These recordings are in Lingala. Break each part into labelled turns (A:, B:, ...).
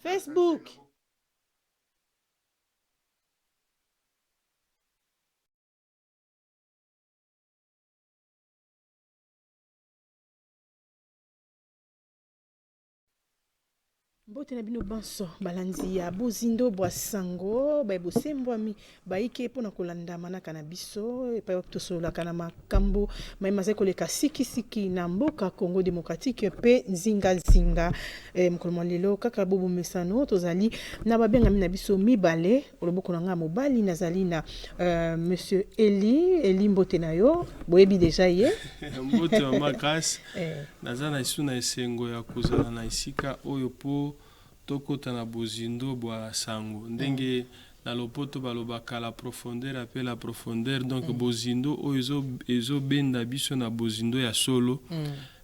A: Facebook. Mbote na bino banso balanzi ya bozindo bwa sango bosembwami baike mpona kolanda manaka na biso epai tosololaka na makambo mayema azali koleka sikisiki na mboka Congo démocratique mpe nzingazinga mokolo mwa lelo kaka bobomesano tozali na babengami na biso mibale oloboko na nga mobali nazali na monsieur Eli mbote na yo boyebi deja ye
B: mbote mama grâce naza na isu na esengo ya kozala na esika oyo po tokota na bozindo bwa sango ndenge na lopoto balobaka la profondeur appelle la profondeur donc bozindo oyo ezobenda biso na bozindo ya solo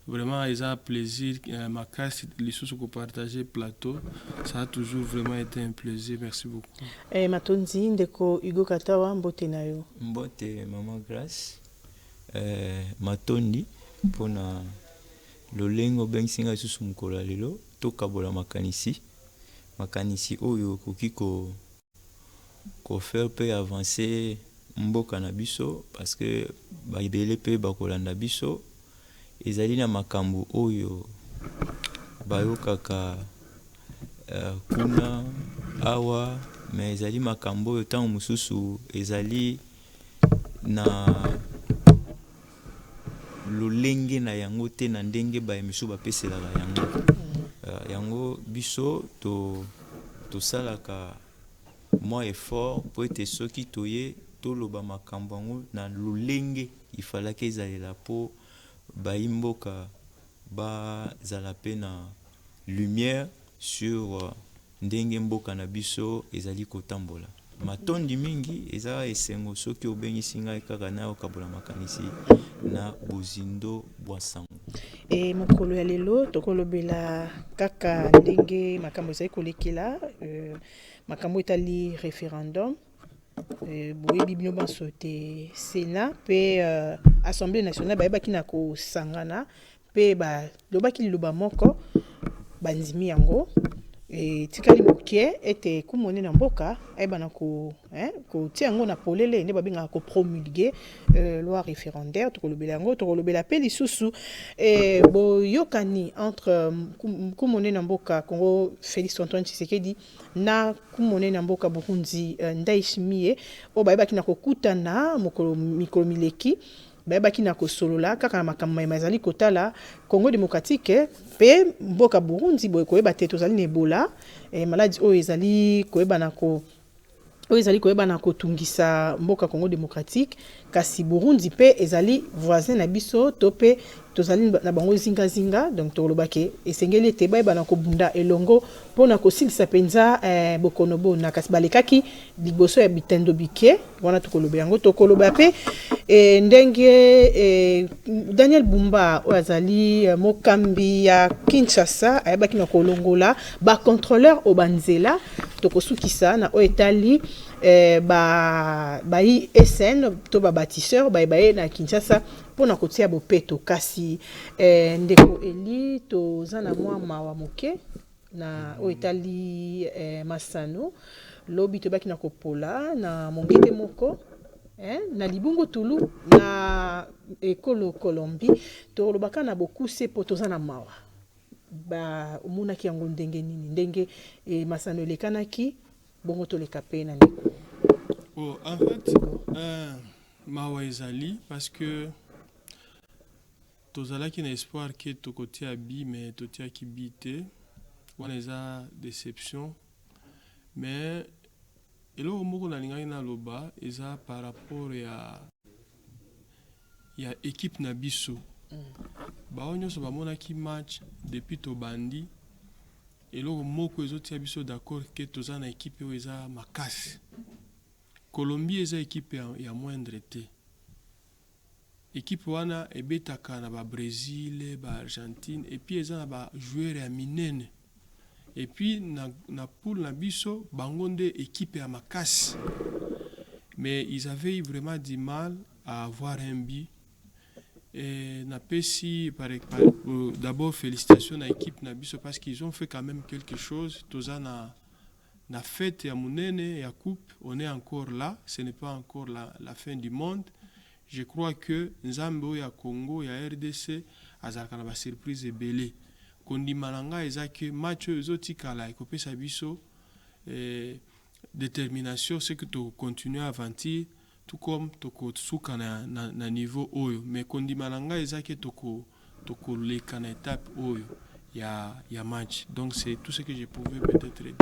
B: vraiment eza plaisir makasi lisusu ko partager plateau ça a toujours vraiment été un plaisir merci beaucoup
A: matonzi ndeko Hugo Katawa mbote na yo
C: mbote mama grâce matondi mpona lolengo bengisinga lisusu mokolo lelo tokabola makanisi oyo koki ko faire pe avancer mboka na biso parce que baibele pe bakolanda biso ezali na makambo oyo bayokaka kuna awa mais ezali makambo oyo ntango mosusu ezali na lolenge na yango te na ndenge baemisu bapeselaka yango yango biso tosalaka mwa effort po ete soki toye toloba makambo yango na lolenge ifalaki ezalela po bayimboka bazala pe na lumière sur ndenge mboka na biso ezali kotambola matondi mingi eza esengo soki obengisi ngai kaka na okabola makanisi na bozindo bwa sango
A: mokolo ya lelo tokolobela kaka ndenge makambo ezali kolekela makambo etali référendum boyebi bino banso te Sénat mpe Assemblée nationale bayebaki na kosangana mpe balobaki liloba moko bandimi yango tikali mokie ete kumone na mboka ayebana kotia yango na polele nde babengaka kopromulguer loi référendaire tokolobela yango tokolobela pe lisusu boyokani entre kumone na mboka Congo Félix Antoine Tshisekedi na kumone na mboka Burundi Ndayishimiye oyo bayebaki na kokutana mikolo mileki bayebaki na kosolola kaka na makambo ezali kotala Congo démocratique pe mboka Burundi boye koyeba te tozali na Ebola maladie oyo ezali koyeba na kotungisa mboka Congo démocratique kasi Burundi pe ezali voisin na biso to pe tozali na bango zinga donc tolobake esengeli ete bayeba na kobunda elongo mpona kosilisa penza bokonobo na kasi balekaki liboso ya bitendo bike wana tokoloba yango tokoloba pe ndenge Daniel Bumba oyo azali mokambi ya Kinshasa ayebaki na kolongola ba contrôleur obanzela tokosukisa na oyo etali bayi SN to bâtisseur baye na Kinshasa pona kotia bopeto kasi ndeko Eli toza na mwa mawa moke na oitali Masano lobi tobaki na kopola na mongete moko na libungu tulu na ekolo Colombie to lobaka na bokuse po toza na mawa ba umunaki yango ndenge nini ndenge Masano lekanaki bongo toleka pe na ndeko
B: en fait mawa ezali parce que tozalaki na espoir ke tokotia bi mais totiaki bi te wana eza déception mais eloko moko nalingaki naloba eza par rapport ya équipe na biso bao nyonso bamonaki match depuis tobandi eloko moko ezotia biso d'accord ke toza na équipe oyo eza makasi Colombie eza équipe ya moindre te équipe wana ebetaka na ba Brésil ba Argentine et puis eza na ba joueur ya minene et puis na poule na biso bango nde équipe ya makasi mais ils avaient vraiment du mal à avoir un but Et d'abord félicitations à l'équipe Nabiso parce qu'ils ont fait quand même quelque chose. Toza na fête ya munene ya coupe, on est encore là, ce n'est pas encore la fin du monde. Je crois que Nzambe ya Congo ya RDC azalaka na ba surprise ebele. Kondi malanga ezaki match ezotikala ekopesa biso détermination, c'est que tu continues à avancer tout comme tokosuka na niveau oyo, mais kondima nanga ezaki tokoleka na étape oyo ya match. Donc c'est tout ce que je pouvais peut-être dire.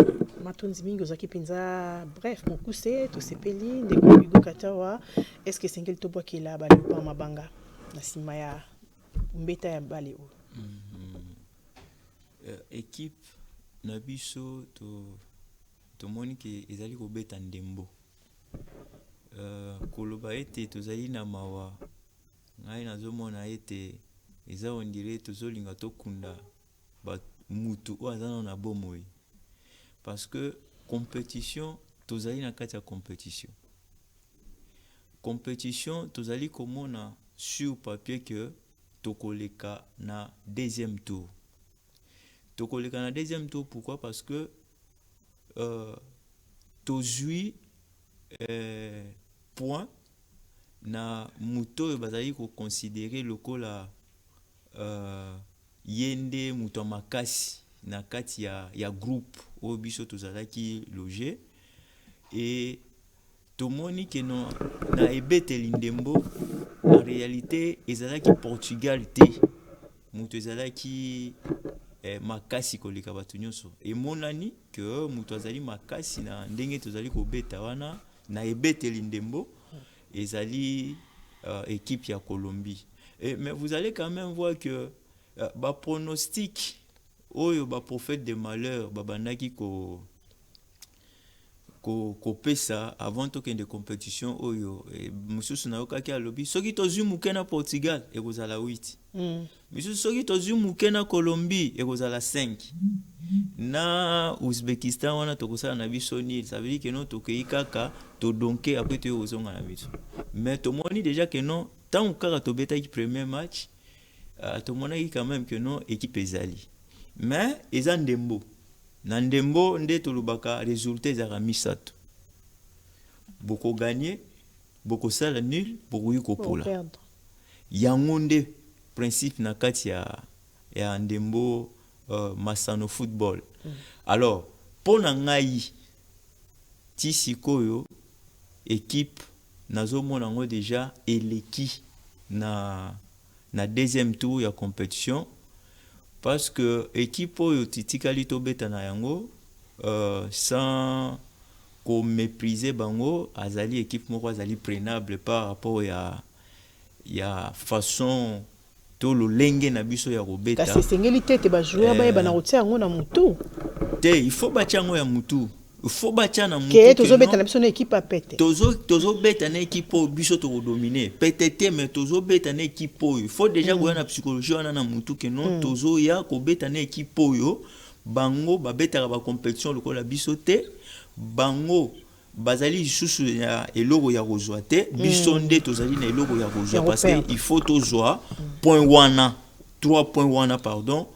A: Matonzi mingi ozaki penza bref mokuse tosepeli ndeko Bigo Katawa, est-ce que sengeli tobwakela bale pa mabanga na sima ya mbeta ya bale oyo?
C: Équipe na biso tomoni ke ezali kobeta ndembo. Koloba ete tozali na mawa ngai nazomona ete eza ondire tozolinga tokunda mutu oyo aza na bomoi, parce que compétition tozali na kati ya compétition tozali komona sur papier que tokoleka na deuxième tour. Pourquoi? Parce que tozui point na muto bazali ko considérer lokola yende muto makasi na kati ya groupe o biso tozalaki loger, et tomoni ke no na ebeteli ndembo en réalité ezalaki Portugal te muto ezalaki makasi koleka bato nyonso, emonani ke muto azali makasi na ndenge tozali kobeta wana na ebeteli ndembo ezali équipe ya Colombie. Mais vous allez quand même voir que ba pronostic oyo ba prophète de malheur babandaki ko pesa avant tokende compétition oyo mususu na yokaki alobi soki tozwi muke na Portugal ekozala 8, mususu soki tozwi muke na Colombie ekozala 5, na Uzbekistan wana tokosala na biso nil, ça veut dire que non tokei kaka to donke après to ozonga na biso. Mais tomoni déjà que non tant kaka to beta ki premier match tomoni quand même que non équipe ezali, mais eza ndembo na ndembo nde tolobaka résultat ezaka misato, boko gagner boko sala nul boko yuko pola yango nde principe na kati ya ndembo masano football. Alors pona ngai ti sikoyo équipe nazomona ngo déjà eleki na deuxième tour ya compétition, parce que équipe oyo titikali tobeta na yango sans ko mépriser bango, azali équipe moko azali prenable par rapport ya façon to lolenge na biso ya kobeta.
A: Kasi sengeli tete ba joueur ba yeba na rotia yango na mutu
C: te, il faut batia yango ya mutu, il faut batia na mutu
A: ke tozobeta na biso na équipe a pete
C: tozobeta na équipe oyo biso tokodomine peut-être, mais tozobeta na équipe oyo il faut déjà goya na psychologie wana na mutu ke non tozoya kobeta na équipe oyo bango babetaka ba compétition lokola biso te, bango bazali susu ya eloko ya kozwa te, biso nde tozali na eloko ya kozwa, parce que il faut tozwa point wana 3 points wana pardon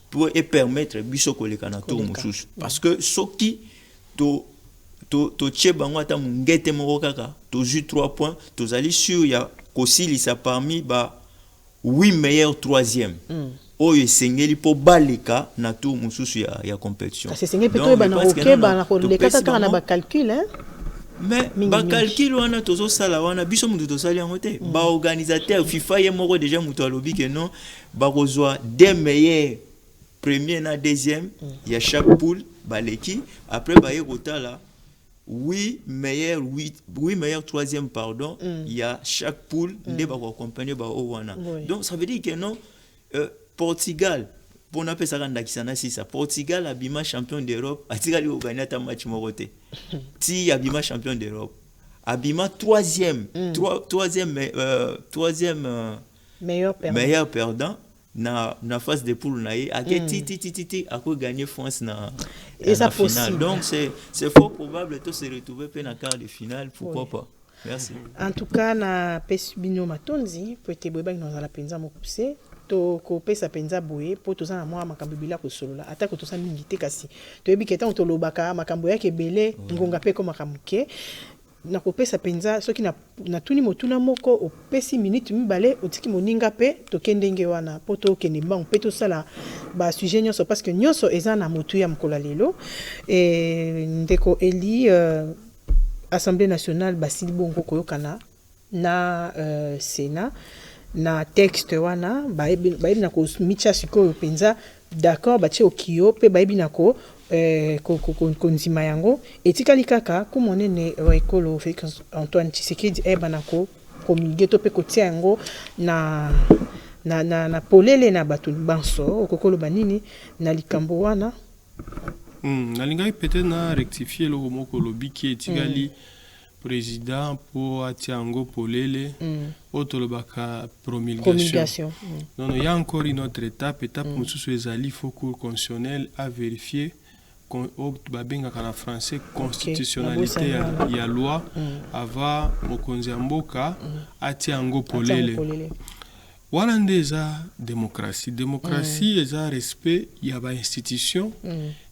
C: pour permettre biso koleka na tour mususu, parce que soki to tche bango ata mungete moko kaka tozwi 3 points tozali sur ya kosilisa parmi ba 8 meilleurs troisième oyo esengeli po baleka na tour mususu ya compétition.
A: Kasi esengeli pe to bana oke bana koleka kaka na ba calcul
C: mais ba calcul wana tozo sala wana biso mutu tosali yango te, ba organisateur FIFA ye moko déjà mutu alobi ke non ba kozwa 2 meilleurs premier na deuxième ya chaque poule baleki, après ba yekotala 8 meilleurs troisième pardon il y a chaque poule nde ba ko accompagner ba wana. Donc ça veut dire que non Portugal pour na pesa kanda kisana sisa Portugal abima champion d'Europe atikali ko gagner ta match morote ti abima champion d'Europe abima troisième meilleur perdant na phase de poule na ye ti ako gagner France na finale. Donc c'est fort probable de se retrouver pe na quart de finale, pourquoi pas. Merci.
A: En tout cas na pesi bino matonzi po ete boyebaki nozala mpenza mokuse tokopesa mpenza boye mpo toza na mwa makambo ebele ya kosolola atako toza mingi te kasi toyebi ke ntango tolobaka makambo yake ebele ngonga mpe ekomaka moke nakopesa mpenza soki natuni motuna moko opesi minute mibale otiki moninga mpe tokende ndenge wana mpo tokende mbango mpe tosala basujet nyonso parce que nyonso eza na motu ya mokolo lelo ndeko eli Assemblée nationale basili bongo koyokana na Sénat na texte wana bayebi na ko micha sikoyo penza d'accord batie okio pe bayebi na ko konzima yango etikali kaka kumonene wa ekolo Félix Antoine Tshisekedi na ko promulguer to pe kotia yango na polele na bato banso okokolo banini na likambo wana.
B: Nalingaki peut-être na rectifier le moko lobi ki etikali président pour atiango polele otolobaka promulgation. Non, il y a encore une autre étape mususu ezali faut cour constitutionnel à vérifier babengaka na français constitutionnalité ya loi avant mokonzi ya mboka atiango polele. Wana nde eza démocratie eza respect ya ba institution.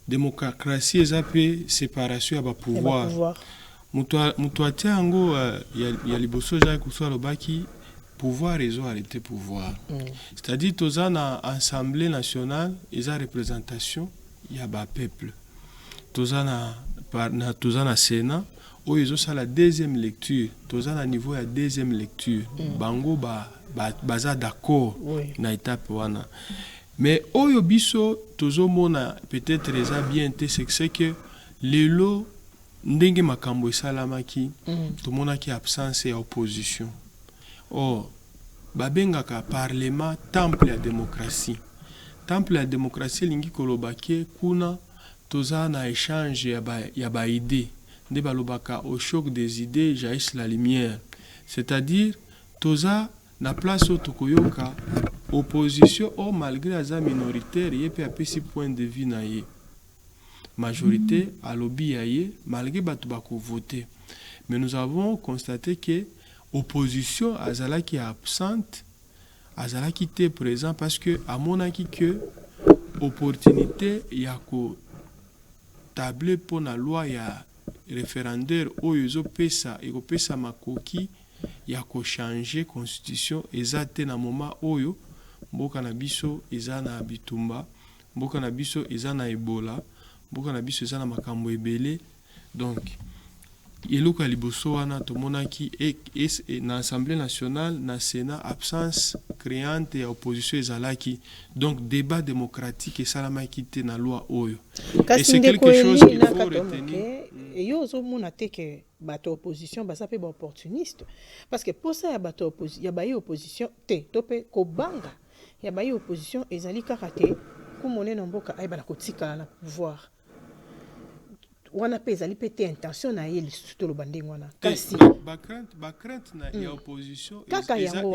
B: Démocratie eza pe séparation ya ba pouvoir. Mutu atia yango ya liboso ja kuswa lobaki pouvoir ezo arrêter pouvoir. C'est-à-dire toza na assemblée nationale eza représentation ya ba peuple. Toza na Sénat oyo ezo sala deuxième lecture. Toza na niveau ya deuxième lecture. Bango baza d'accord na étape wana. Mais oyo biso tozomona peut-être eza bien te c'est que lelo ndenge makambo esalamaki tomonaki absence ya opposition. Babengaka parlement temple ya démocratie. Temple ya démocratie lingi kolobake kuna toza na échange ya ba idée. Nde balobaka au choc des idées jaillisse la lumière. C'est-à-dire toza na place où tokoyoka opposition malgré aza minoritaire yepe apesi point de vue na ye. Majorité à lobby aye malgré batu bako voter. Mais nous avons constaté que opposition azalaki absente, azalaki te présent parce que amonaki que opportunité ya ko table pour la loi ya référendaire oyo ezopesa ekopesa makoki ya ko changer constitution ezate na moment oyo mboka na biso eza na bitumba, mboka na biso eza na Ebola, mboka na biso eza na makambo ebele. Donc eloko liboso wana tomonaki na Assemblée nationale na Sénat absence créante ya opposition ezalaki. Donc débat démocratique esalamaki te na loi oyo. Et c'est quelque chose qu'il faut retenir.
A: Yo zo mona te ke bato opposition basa pe ba opportuniste parce que pour ça ya bato opposition ya ba opposition te tope ko banga ya ba opposition ezali kaka te kumone na mboka ay bana kotika na pouvoir wana pe ezali pe te intention na ye lisusu to lobande ngwana kasi
B: ba crainte na ya opposition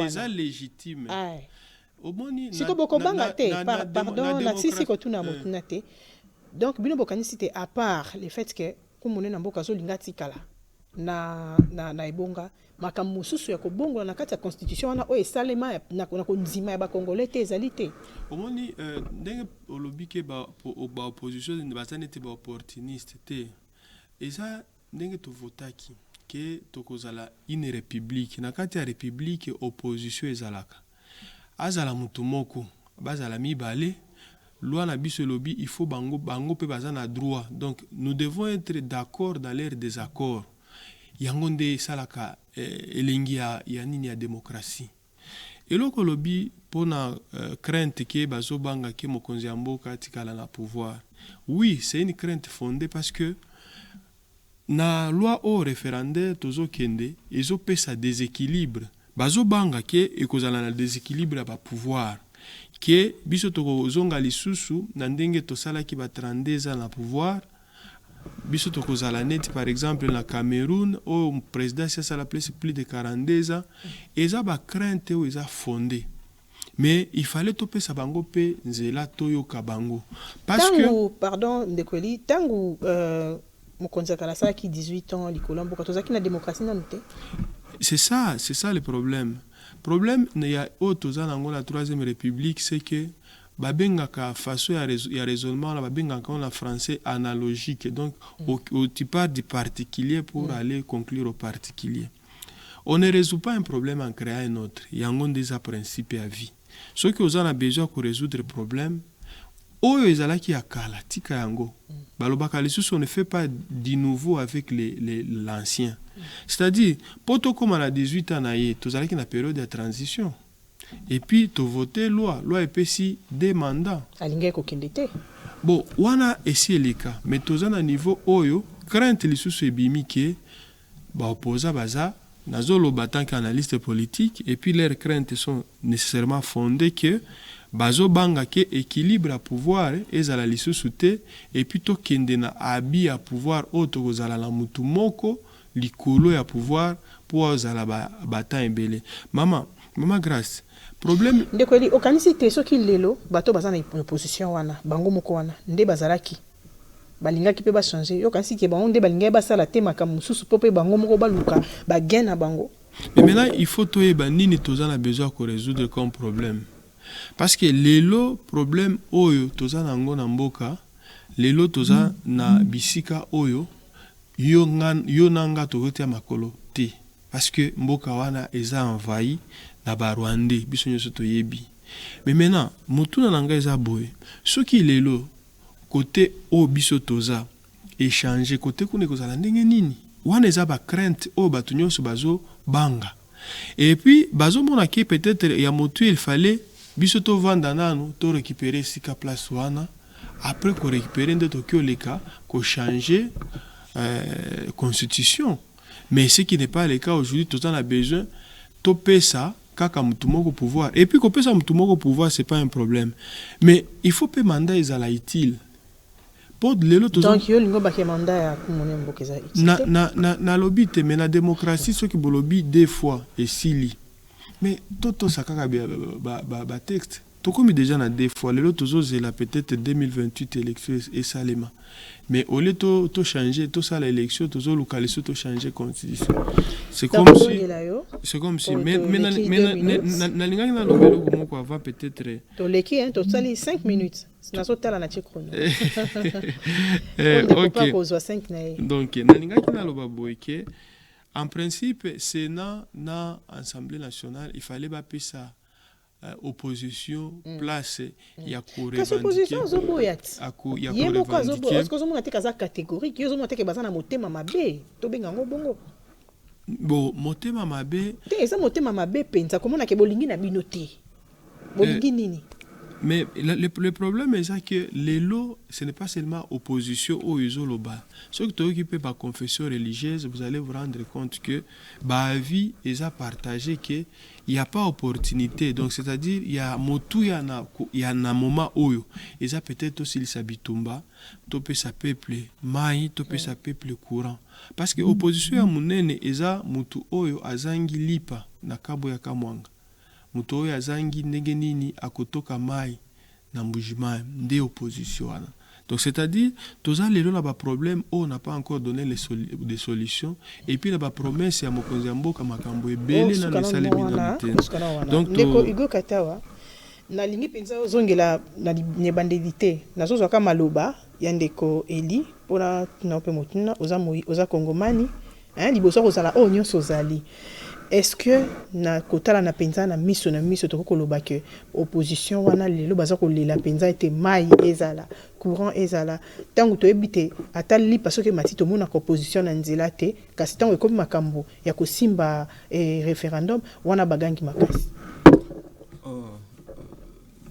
A: eza
B: légitime.
A: Omoni siko boko banga te pardon na sisi ko tuna motuna te. Donc bino bokanisi te à part le fait que kumone na mboka zo linga tikala na ebonga makambo mususu ya kobongola na kati ya constitution wana o esalema na konzima ya ba congolais te ezali te.
B: Omoni ndenge olobi ke ba opposition ne bazane te ba opportuniste te. Eza ndenge to votaki ke tokozala une république na kati ya république opposition ezalaka. Azala mutu moko bazala mibale loi na biso lobby il faut bango pe bazana droit. Donc nous devons être d'accord dans leur désaccord. Yango nde salaka elengi ya nini ya démocratie. Eloko lobby pona crainte ke bazobanga ke mokonzi ya mboka tikala na pouvoir. Oui, c'est une crainte fondée parce que na loi au référendaire tozo kende ezopesa déséquilibre. Bazobanga ke ekozala na déséquilibre ya ba pouvoir. Que biso tokozonga lisusu na ndenge tosalaki ba 32 ans na pouvoir biso tokozala net par exemple na Cameroun au président ça la plus de 42 ans eza ba crainte ou eza fondé mais il fallait topesa bango pe nzela toyoka bango parce
A: tangu, pardon ndekweli tangu mokonzi akala qui 18 ans likolo mboka tozaki na démocratie nanu te.
B: C'est ça le problème. Problème il y a autre nango la troisième république, c'est que babengaka façon ya raisonnement la babengaka en français analogique. Donc tu pars du particulier pour aller conclure au particulier. On ne résout pas un problème en créant un autre. Il y a un des principes à vie. Ce que vous avez besoin pour résoudre le problème, oyo ezalaki akala tika yango. Balobaka lisusu on ne fait pas du nouveau avec l'ancien. C'est-à-dire, poto comme à 18 ans naïe, tozalaki na période de transition. Et puis tu voter loi epesi des mandats.
A: Alinga kokende te.
B: Bon, wana esi eleka, mais tozana niveau oyo crainte lisusu ebimi ke ba opposa baza nazoloba tant qu'analyste politique, et puis leurs craintes sont nécessairement fondées que bazo banga ke équilibre à pouvoir ezala lisusu te, et puis to kende na abi à pouvoir auto kozala la mutu moko likolo ya pouvoir pour ozala bata ebele. Mama grâce problème
A: ndeko eli okanisi te soki lelo bato baza na opposition wana bango moko wana nde bazalaki balingaki pe ba changer yo kanisi ke bango nde balingaki basala te makambo mususu po pe bango moko baluka bagen na bango.
B: Mais maintenant il faut toyeba nini toza na besoin ko résoudre comme problème, parce que lelo problème oyo toza nango na mboka lelo toza na bisika oyo yo nanga tokotia makolo te, parce que mboka wana eza envahi na ba Rwandais biso nyoso toyebi. Mais maintenant mutuna nanga eza boye soki lelo côté o biso toza échanger côté kune kozala ndenge nini wana eza ba crainte o batu nyonso bazo banga, et puis bazo mona ki peut-être ya motu il fallait biso to vanda nanu to récupérer sika place wana, après ko récupérer nde to leka ko changer constitution. Mais ce qui n'est pas le cas aujourd'hui, tout le temps a besoin to pesa kaka mutu moko pouvoir, et puis ko pesa mutu moko pouvoir c'est pas un problème, mais il faut pe mandat ezala utile. Donc
A: yo lingo ba mandat ya kumone mboka za utile
B: na lobby te, mais na démocratie ce qui lobby des fois et sili, mais toto sakaka ba texte to comme déjà na des fois lelo tozo zela peut-être 2028 élection et salema, mais au lieu to changer to ça l'élection tozo localiser to changer constitution. C'est comme si mais na linga na lobelo moko avant peut-être
A: to leki to sali 5 minutes na sotala na chikrono.
B: OK.
A: OK.
B: Donc na linga na loba boyke en principe c'est na Assemblée nationale il fallait ba pesa opposition place ya ko revendiquer.
A: Opposition zo boyat.
B: Ya ko revendiquer.
A: Est-ce que zo mona te kaza catégorique, yo zo mona te ke bazana motema mabe, to benga ngo bongo.
B: Bon, motema mabe.
A: Te eza motema mabe penza komona ke bolingi na binote. Bolingi nini?
B: Mais le problème est que les lots, ce n'est pas seulement opposition au isoloba. Ceux qui sont occupés par confession religieuse, vous allez vous rendre compte que la vie est à partager qu'il n'y a pas opportunité. Donc, c'est-à-dire, il y a un moment où il y a peut-être aussi les habitumba, topé sa peuple maï, topé sa peuple courant. Parce que l'opposition à monene est à mutu oyo azangi lipa na kabo ya kamwanga. Mutu oyo azangi ndenge nini akotoka mai na mbujima nde opposition wana. Donc c'est-à-dire toza lelo na ba problème on n'a pas encore donné des solutions, et puis na ba promesse ya mokonzi ya mboka makambo ebele na lesale mina mutene.
A: Donc ndeko Hugo Katawa na lingi penza ozongela na nebandedité nazo zwa kama maloba ya ndeko Eli pona na pe motuna oza kongomani liboso kozala o nyonso zali. Est-ce que na kotala na penza na miso to koloba ke opposition wana lelo baza ko lela penza ete mai ezala courant ezala tangu to ebite atali parce que matito mona ko opposition na nzela te kasi tangu ekomi makambo ya kosimba référendum wana bagangi makasi.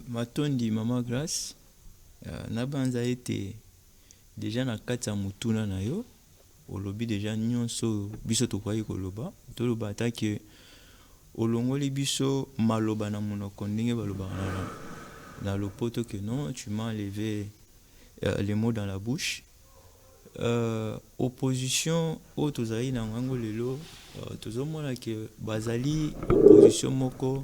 C: Matondi mama grâce na banza ete déjà na kati ya mutuna na yo olobi déjà nyonso biso to kwayi koloba toloba atake olongoli biso maloba na monoko ndenge baloba na lopoto que non tu m'as enlevé les mots dans la bouche. Opposition o tozali na ngango lelo tozomona ke bazali opposition moko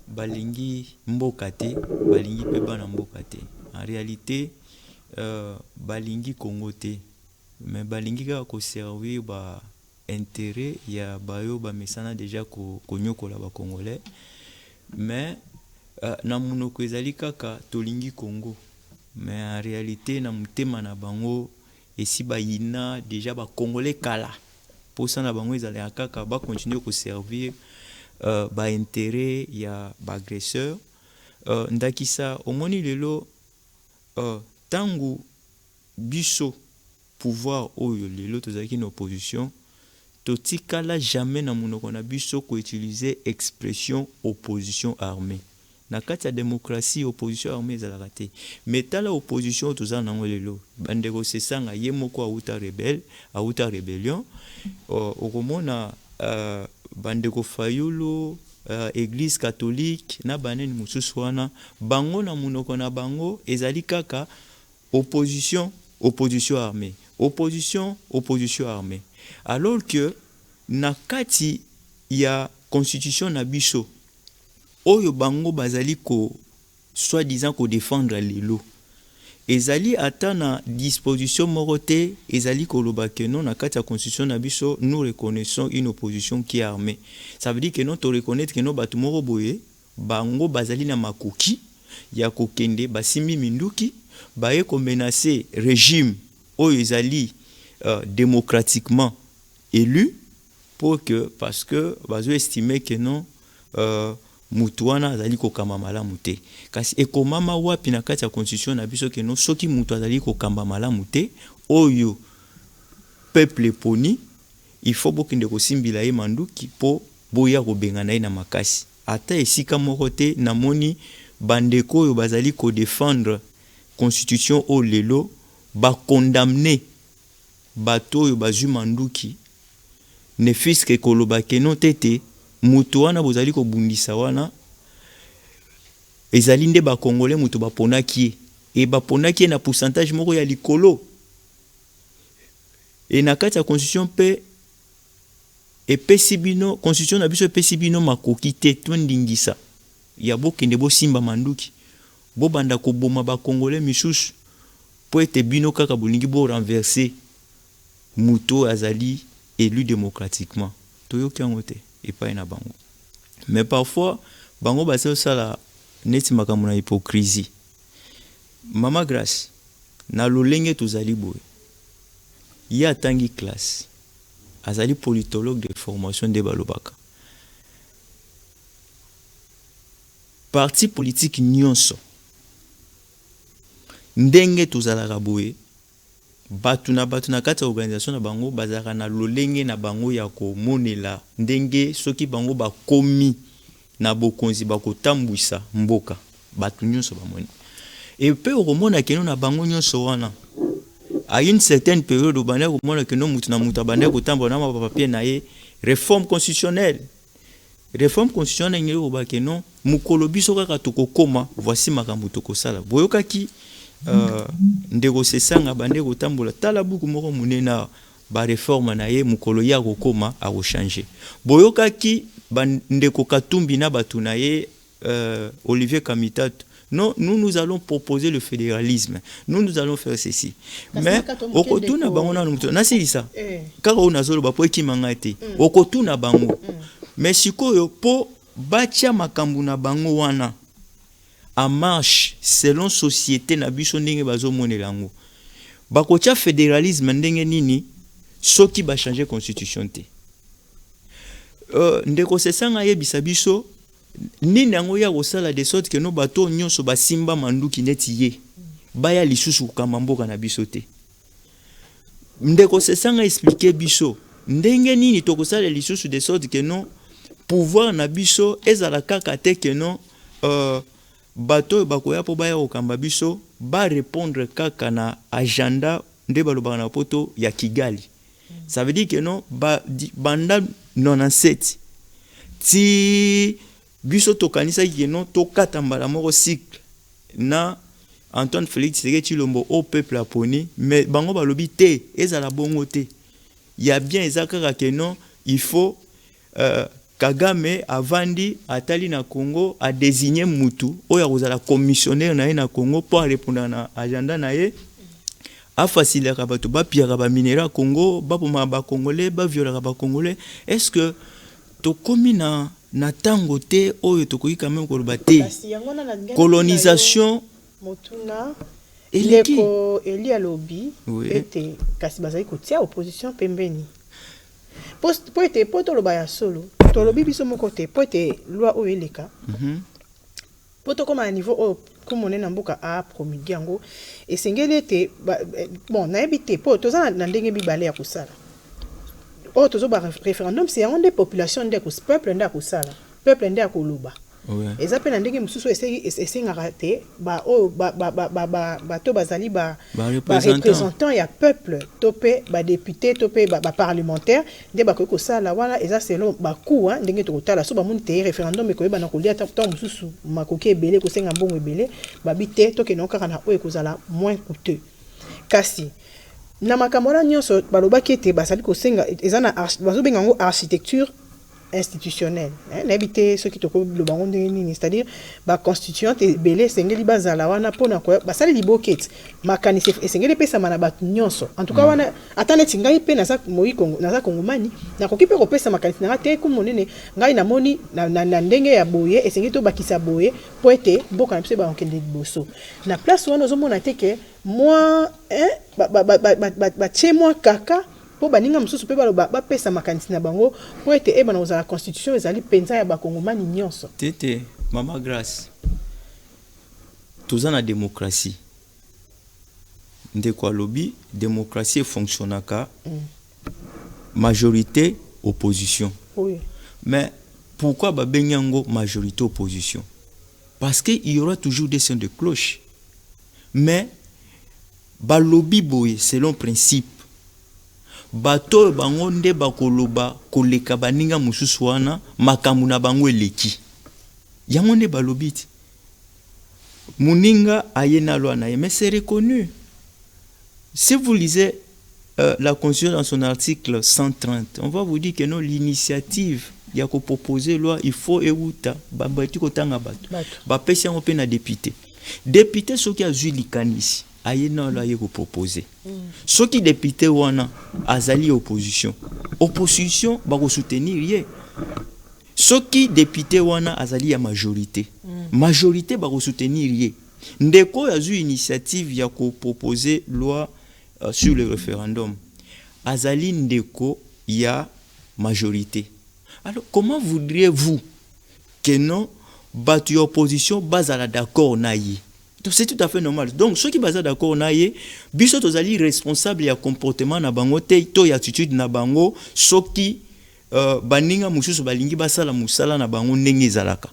C: balingi mboka te balingi pe bana mboka te en réalité balingi Congo te mais balingi kaka koservir ba intérêt ya bayo bamesana déjà konyokola bacongolais mais na monoko ezali kaka tolingi Congo mais en réalité na motema na bango esi bayina déjà bacongolais kala mposa na bango ezalaka kaka bacontinue koservir baintérêt ya baagresseur ndakisa omoni lelo ntango biso pouvoir oyo lelo tozalaki na opposition totikala jamais na monoko na biso koutiliser expression opposition armée na kati ya démocratie opposition armée ezalaka te mais tala opposition toza nango lelo bandeko sesanga ye moko auta rebelle auta rébellion okomona bandeko Fayulu église catholique na baneni mosusu wana bango na monoko na bango ezali kaka opposition armée opposition armée alors que na kati ya constitution na biso oyo bango bazali soi-disant défendre lelo ezali ata na disposition moko te ezali koloba que non na kati ya constitution na biso nous reconnaissons une opposition qui est armée. Ça veut dire que non to reconnaître que non batu moko boye bango bazali na makoki ya kokende basimbi minduki baye ko menacer régime oyo ezali démocratiquement élu pour que parce que bazo estimer que non mutu wana azali kokamba malamu te kasi ekomama wapi na kati ya constitution na biso ke no soki mutu azali kokamba malamu te oyo peuple poni il faut bokende kosimbila ye manduki po boya kobengana ye na makasi ata esika moko te namoni bandeko oyo bazali kodefendre constitution o lelo bakondamne bato oyo bazwi manduki ne fiske koloba ke no tete mutu wana bozali kobundisa wana ezali nde bakongolais mutu baponaki e baponaki na pourcentage moko ya likolo e na kati ya constitution pe epesi bino constitution na biso epesi bino makoki te tondingisa ya bokende bosimba manduki bobanda koboma bakongolais misusu po ete bino kaka bolingi bo renverser mutu azali élu démocratiquement toyoki yango te epai na bango mais parfois bango basala sala neti makambo na hypocrisie mama Grace na lolenge tozali boye ya tangi classe azali politologue de formation de balobaka parti politique nyonso ndenge tozalaka boye batu na kati ya organisation na bango bazaka na lolenge na bango ya komonela ndenge soki bango bakomi na bokonzi bakotambwisa mboka batu nyonso bamoni et pe okomona keno na bango nyonso wana à une certaine période obanda komona keno mutu na mutu abanda kotambola na papier na ye réforme constitutionnelle ngelo bakeno mukolo biso kaka tokokoma voici makambo tokosala boyokaki ndeko sesanga bande kotambola tala buku moko munena ba réforme na ye mukolo ya kokoma a changer boyokaki bandeko Katumbi na batu na ye Olivier Kamitatu non nous allons proposer le fédéralisme nous allons faire ceci mais okotuna bango na mutu na silisa kaka ona zolo ba po ekimanga ete okotuna bango mais sikoyo po batia makambu na bango wana en marche selon société na biso ndenge bazomonela ngo bakotia fédéralisme ndenge nini soki ba changer constitution te ndeko sesanga yebisa biso nini yango ya kosala de sorte que no bato nyonso basimba manduki neti ye baya lisusu kama mboka na biso te ndeko sesanga expliquer biso ndenge nini tokosala lisusu de sorte que non pouvoir na biso ezala kaka te que non bato bakoya po baya okamba biso ba répondre kaka na agenda nde balobaka na poto ya Kigali. Ça veut dire que non banda 97 ti biso tokanisa ki non to katambala moko cycle na Antoine Félix Tshisekedi Tshilombo au peuple aponi mais bango balobi te ezala bongo te ya bien ezakaka que non il faut Kagame avandi atali na Congo a désigné mutu oya kozala commissionnaire na ye na Congo pour répondre na agenda na ye afacilaka bato bapiaka baminera Congo baboma bacongolais baviolaka bacongolais. Est-ce que tokomi na tango te oyo tokoki quand même koloba te colonisation
A: motuna
C: eleki
A: eli alobi ete kasi bazali kotia opposition pembeni po ete po toloba ya solo tolobi biso moko te po ete loi oyo eleka po tokoma na niveau oyo komone na mboka a promulgué yango esengeli ete bon nayebi te po toza na ndenge mibale ya kosala oyo tozoba référendum c'est yango nde population nde peuple nde akosala peuple nde akoloba eza mpe na ndenge mosusu esengaka te bato bazali représentant ya peuple to mpe badéputé to mpe baparlementaire nde bakoki kosala wana eza selon baku ndenge tokotala so bamoni te référendum ekoyeba na kolia ntango mosusu makoki ebele kosenga mbongo ebele babi te tokende kaka na oyo ekozala moins coûteux kasi na makambo wana nyonso balobaki ete bazali kosenga eza na bazobenga yango architecture institutionnelle n'habité ceux qui te le baron de nini c'est-à-dire ba constituante belé sengeli bazala wana pona ko basali liboket makanisi esengeli pesa mana bat nyonso en tout cas wana atane tingai pe na sa moi Congo na sa kongomani na kokipe ko pesa makanisi na te ko monene ngai na moni na ndenge ya boye esengeli to bakisa boye po ete mboka na pse ba onkende liboso na place wana ozomona te ke moi ba che moi kaka po baninga mususu pe baloba bapesa makanisi na bango po ete ebana ozala constitution ezali penza ya bakongomani nyonso
C: tete mama grâce toza na démocratie ndeko alobi démocratie fonctionnaka majorité opposition
A: oui.
C: Mais pourquoi babengi yango majorité opposition? Parce qu'il y aura toujours des sons de cloche, mais balobi boye selon principe bato bango nde bakoloba koleka baninga mususu wana makambo na bango eleki yango nde balobi ti muninga ayena loi na ye, mais c'est reconnu. Si vous lisez la Constitution dans son article 130, on va vous dire que non, l'initiative il y a proposer loi il faut euta babati kotanga bato bapesi yango pe na député soki azwi likanisi ayena loi ye ko proposer soki député wana azali opposition bako soutenir ye, soki député wana azali ya majorité bako soutenir ye. Ndeko azwi initiative ya ko proposer loi sur le référendum azali ndeko ya majorité. Alors comment voudriez-vous que non batu opposition bazala d'accord na ye? C'est tout à fait normal. Donc ceux qui bazala d'accord na ye biso tozali responsable ya comportement na bango te to ya attitude na bango soki baninga mususu balingi basala musala na bango ndenge ezalaka.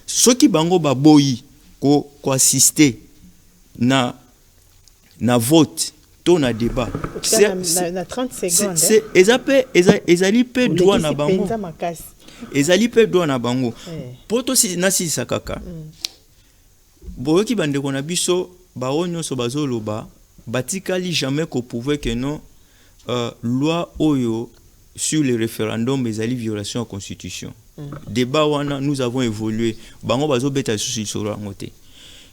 C: Soki bango baboyi ko assister na vote to na débat
A: na 30 secondes
C: c'est ezali pe droit na bango ezali pe droit na bango poto si nasi sakaka boyoki bandeko na biso baonyo so bazoloba batikali jamais ko prouver que non loi oyo sur le référendum ezali violation de la constitution. Débat wana nous avons évolué bango bazobeta susu solo ngote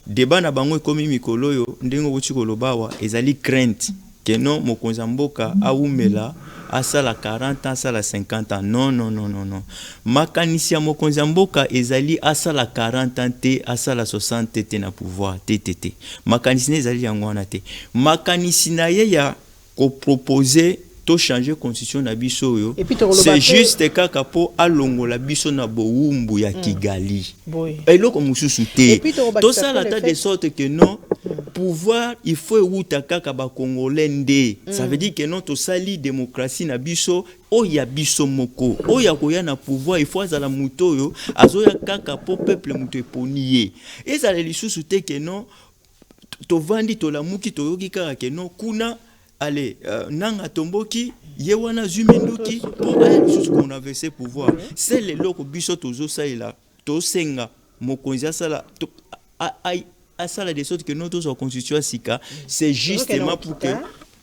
C: débat na bango ekomi mikolo yo ndengo buti kolobawa ezali crainte que non mokonza mboka aumela asala 40 ans asala 50 ans non makanisi ya mokonza mboka ezali asala 40 ans te asala 60 te na pouvoir te makanisi ezali yango wana te makanisi na ye ya ko proposer to changer constitution na biso yo c'est juste kaka po alongola biso na boumbu ya Kigali eloko mususu te to sala ta de sorte que non pouvoir il faut euta kaka ba congolais nde ça veut dire que non to sali démocratie na biso oya biso moko oya koya na pouvoir il faut azala muto yo azoya kaka po peuple muto eponiye ezala lisusu te que non to vandi to la muki to yoki kaka que non kuna allez nanga tomboki yewana zumenduki pour elle jusqu'à qu'on avait ce pouvoir c'est le loko biso tozo saila to senga mokonzi asala asala de sorte que notre constitution sika c'est justement pour que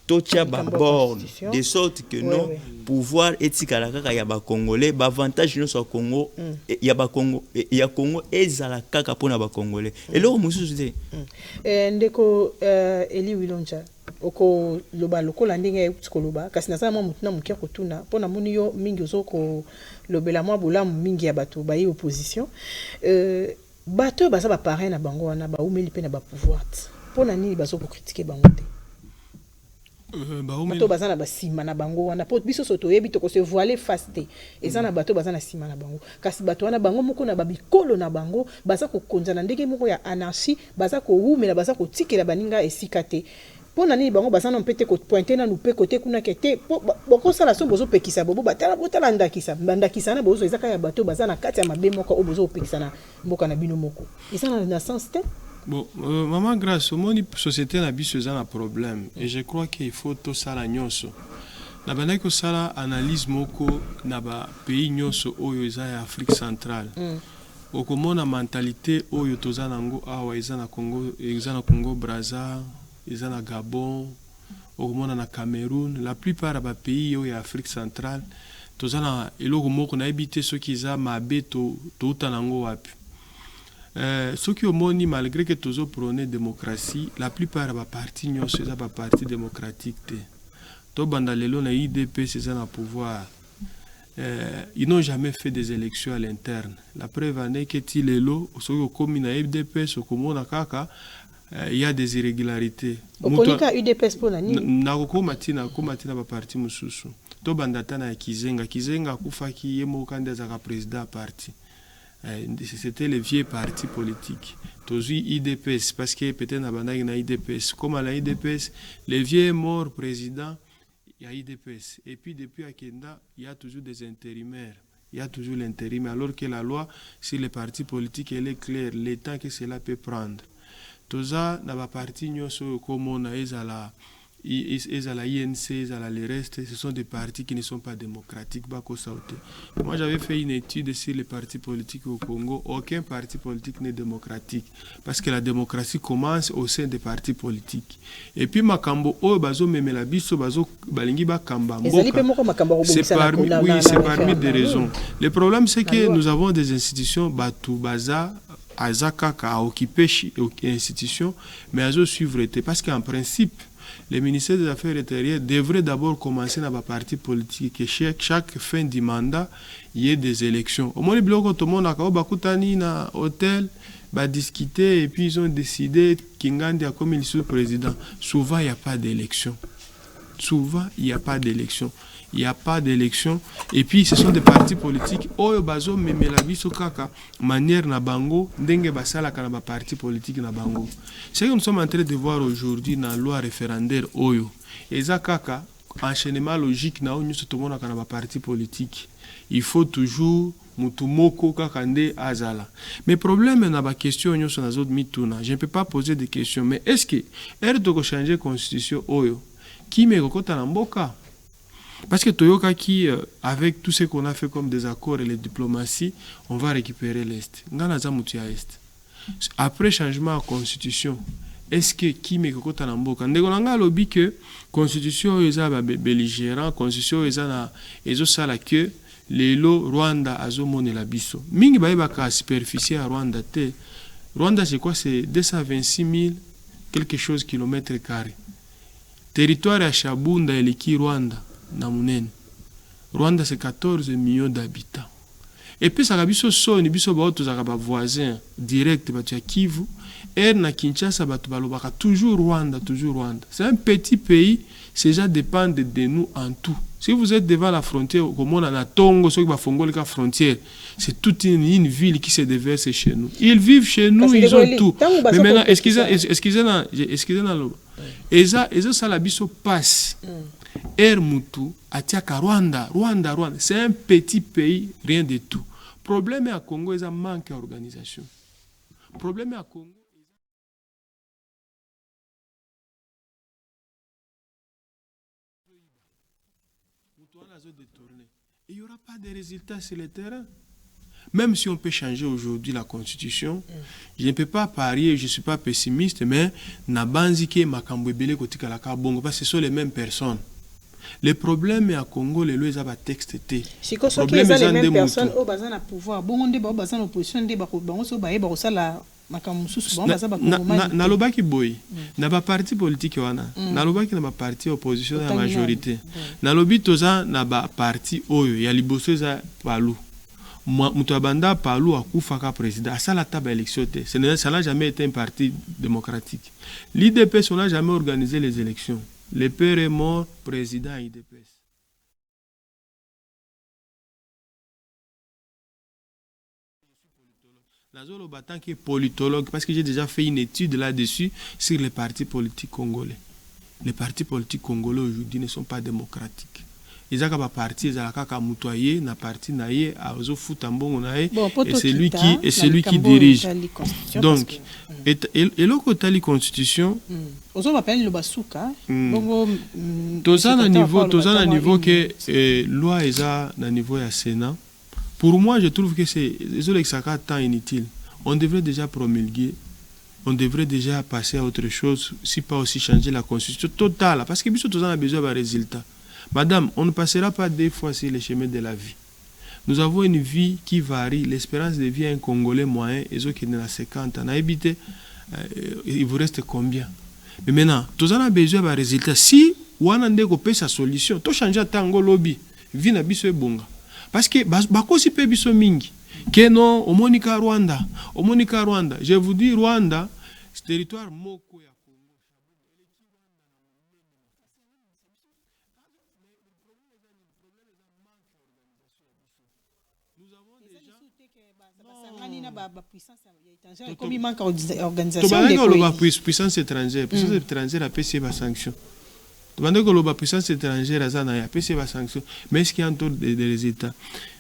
C: totia ba borne de sorte que non pouvoir etikala kaka ya ba congolais ba avantage no so Congo ya ba Congo ya Congo ezala kaka pona ba congolais et loko mususu te
A: ndeko Eli Wilonja oko loba lokola ndenge tikoloba kasi na mwa mutuna mukia kotuna pona moni yo mingi ozoko lobela mwa bolamu mingi ya bato ba opposition bato baza ba parrain na bango wana ba umeli pe na ba pouvoir pona nini bazo ko critiquer bango te bato baza na basima na bango wana po biso soto yebi to ko se voiler face te eza na bato baza na sima na bango kasi bato wana bango moko na babikolo na bango baza ko konzana ndenge moko ya anarchie baza ko rumela baza ko tikela baninga esika te pona nini bango baza na mpete ko pointer na lupe côté kuna kete boko sala so bozo pekisa bobo batala botala ndakisa na bozo ezaka ya bato baza na kati ya mabe moko o bozo pekisa na mboka na bino moko eza na sens te.
B: Bon, maman grâce au monde société na biso eza na problème et je crois qu'il faut to sala nyonso na bana ko sala analyse moko na ba pays nyonso oyo eza ya Afrique centrale okomona mentalité oyo toza nango awa eza na Congo Brazza eza na Gabon okomona na Cameroun la plupart ya ba pays oyo ya Afrique centrale toza na eloko moko na ebité soki eza mabe to uta nango wapi. Ce qui au monde, malgré que tous prônent démocratie, la plupart des partis n'ont pas parti démocratique. Tout bandalelo na IDP c'est un pouvoir. Ils n'ont jamais fait des élections à l'interne. La preuve en est que Tilelo, ce qui comme na IDP, ce comme na kaka, il y a des irrégularités.
A: Au Konika UDP pour la nuit.
B: Na komatina ba parti mususu. Tout bandata na Kizenga kufaki yemo kanda za président parti. C'était les vieux partis politiques. Tous IDPS, parce que peut-être na IDPS. Comme à la IDPS, les vieux morts présidents, il y a IDPS. Et puis depuis Akenda, il y a toujours des intérimaires. Il y a toujours l'intérim. Alors que la loi sur les partis politiques, elle est claire. Le temps que cela peut prendre. Tout ça, dans la partie, comme on a à la INC, à les restes, ce sont des partis qui ne sont pas démocratiques. Moi, j'avais fait une étude sur les partis politiques au Congo. Aucun parti politique n'est démocratique. Parce que la démocratie commence au sein des partis politiques. Et puis, Makambo, c'est parmi des raisons. Le problème, c'est que nous avons des institutions, Baza, Azakaka, à occuper institutions, mais à suivre. Parce qu'en principe, les ministères des Affaires intérieures devraient d'abord commencer dans la partie politique et chaque fin du mandat, il y ait des élections. Au moins, tout le monde a bakutani na hôtel, va discuter et puis ils ont décidé Kingandi a comme il est président. Souvent, il n'y a pas d'élection. Il n'y a pas d'élection. Et puis, ce sont des partis politiques. Oyo bazo memela biso kaka manière na bango ndenge basala kana ba parti politique na bango. Ce que nous sommes en train de voir aujourd'hui dans la loi référendaire oyo. Eza kaka enchaînement logique na onyo tout le monde kana ba parti politique. Il faut toujours mutumoko kaka nde azala. Mais problème na ba question onyo so na zot mituna. Je ne peux pas poser de questions, mais est-ce que erdo changer constitution oyo qui me kokota na mboka? Parce que Toyoka qui, avec tout ce qu'on a fait comme des accords et les diplomaties, on va récupérer l'Est. Est. Après changement de constitution, est-ce que qui me kokota na mboka? Ndeko nanga lobi que constitution eza ba belligérant, constitution eza na ezo sala que lelo Rwanda azomone la biso. Mingi ba ka superficie à Rwanda te. Rwanda c'est quoi? C'est 226 000 quelque chose kilomètres carrés. Territoire à Shabunda eliki Rwanda. Rwanda c'est 14 millions d'habitants. Et puis ça a biso soni biso ba autres za ba voisins direct ba tia Kivu et na Kinshasa ba to balobaka toujours Rwanda. C'est un petit pays, ces gens dépendent de nous en tout. Si vous êtes devant la frontière comme on a na Tongo ceux qui va fongol la frontière, c'est toute une ville qui se déverse chez nous. Ils vivent chez nous, ils ont tout. Mais maintenant excusez-moi Eza ça la biso passe. Mutu atiaka Rwanda. C'est un petit pays, rien de tout. Problème à Congo, c'est un manque d'organisation. Problème à Congo. Il n'y aura pas de résultats sur le terrain. Même si on peut changer aujourd'hui la constitution, je ne peux pas parier, je ne suis pas pessimiste, mais Nabanzike, Makambwebele, Kotikalaka, Bongo, parce que ce sont les mêmes personnes. Le problème est à Congo, les lois ont texte T.
A: Si les mêmes personnes au bazar na pouvoir, bon on débat bazar opposition débat bango so baé ba sala
B: nalobaki boy na ba parti politique wana nalobaki na ba parti opposition na majorité nalobi toza na ba parti oyo ya liboso eza palu mutu abanda palu akufaka président asala taba élection te ça n'a jamais été un parti démocratique. L'IDPS on n'a jamais organisé les élections. Le père est mort, président IDPS. En tant que politologue, parce que j'ai déjà fait une étude là-dessus sur les partis politiques congolais. Les partis politiques congolais aujourd'hui ne sont pas démocratiques. Ils ont un parti, ils ont un mutoyer, un parti naïe, et c'est lui qui dirige. Donc, et le côté la constitution, tous à niveau que loi est à niveau du Sénat. Pour moi, je trouve que c'est temps inutile. On devrait déjà promulguer, on devrait déjà passer à autre chose, si pas aussi changer la constitution totale. Parce que nous avons besoin d'un résultat. Madame, on ne passera pas 2 fois sur les chemins de la vie. Nous avons une vie qui varie. L'espérance de vie d'un Congolais moyen, et ceux qui sont à 50 ans, il vous reste combien? Mais maintenant, nous avons besoin d'un résultat. Si on a sa solution, tu changes tango lobby, vie na biso ebonga. Parce que bakosi pe biso mingi que non au Monika Rwanda je vous dis Rwanda c'est territoire moko ya Congo. Nous avons déjà
A: comme il manque organisation
B: puissance étrangère a payé des sanctions. La puissance étrangère a payé des sanctions. Mais est-ce qu'il y a encore des résultats?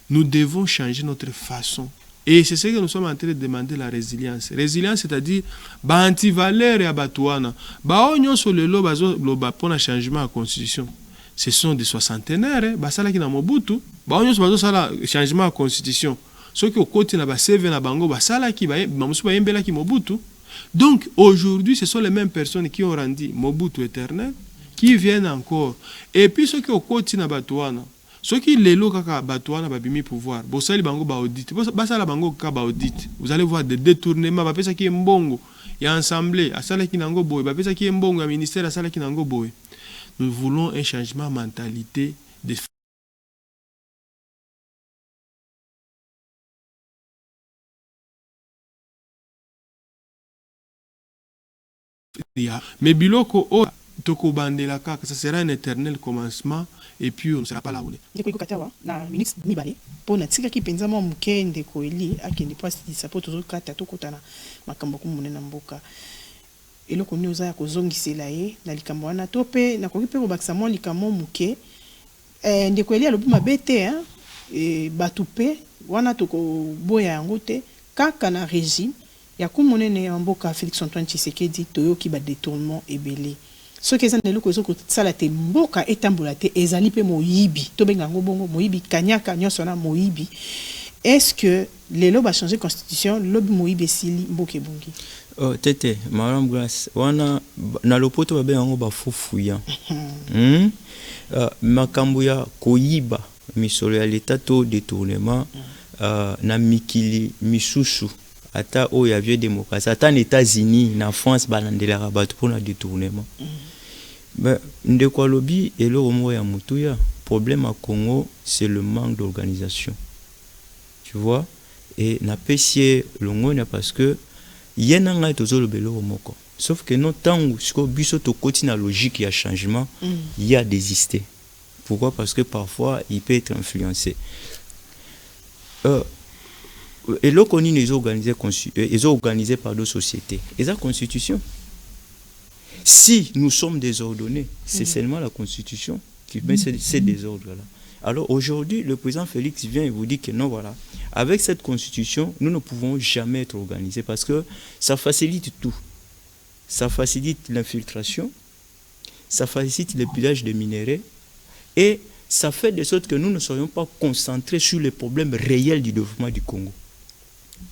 B: Nous devons changer notre façon. Et c'est ce que nous sommes en train de demander, la résilience. Résilience, c'est-à-dire, anti-valeur et abatouana. Sur le loba pour un changement de la constitution. Ce sont des soixantenaires, ça qui na Mobutu. Changement de la constitution. Ceux qui ont côté na seve na bango, ça qui Mobutu. Donc, aujourd'hui, ce sont les mêmes personnes qui ont rendu Mobutu éternel, qui viennent encore. Et puis ceux qui ont côté na batouana. Ceux qui les lots kaka batouana babimi pouvoir. Bosali bango ba audit. Basala bango kaka ba audit. Vous allez voir des détournements. Bapesa qui est mbongo. Il y a assemblée. Asala ki nango boy. Bapesa qui est mbongo. Un ministère asala ki nango boy. Nous voulons un changement de mentalité. Mais biloko o toko bandela kaka, ça sera un éternel commencement et puis on ne sera pas là où on est.
A: Ndeko katawa na minutes mibale po na tika ki penza mo mukende ko eli akende pas di support zo kata to kotana makambo ko munena mboka eloko ni oza ko zongisela ye na likambo wana to pe na ko kipe ko bakisa mo likamo muke ndeko eli alobi mabete batupe wana to ko boya yango te kaka na régime ya kumonene mboka Félix Antoine Tshisekedi toyoki ba détournement ebele. Ce que ça neloko ezoko sala te mboka etambola te ezali pe moyibi to benga ngo bongo moyibi kanyaka nyonso na moyibi. Est-ce que les lois va changer constitution lobi moyibi sili mboke bongi?
C: Tete madame grâce wana na lopoto ba benga ngo ba fofuya. Makambo ya koyiba misolo ya l'état to détournement na mikili misusu ata o ya vieux démocratie ata les États-Unis na France balandela rabat pour le détournement. Ben ndeko lobby et le romo ya mutuya problème à Congo c'est le manque d'organisation. Tu vois et na pesier longona parce que yena ngai tozolo belo romoko sauf que non tangu siko biso to continue la logique ya changement il y a désisté. Pourquoi? Parce que parfois il peut être influencé. Et là, on est organisé par deux sociétés. Et la constitution. Si nous sommes désordonnés, c'est seulement la constitution qui met ces désordres-là. Alors aujourd'hui, le président Félix vient et vous dit que non, voilà, avec cette constitution, nous ne pouvons jamais être organisés parce que ça facilite tout. Ça facilite l'infiltration, ça facilite le pillage des minéraux et ça fait de sorte que nous ne serions pas concentrés sur les problèmes réels du développement du Congo.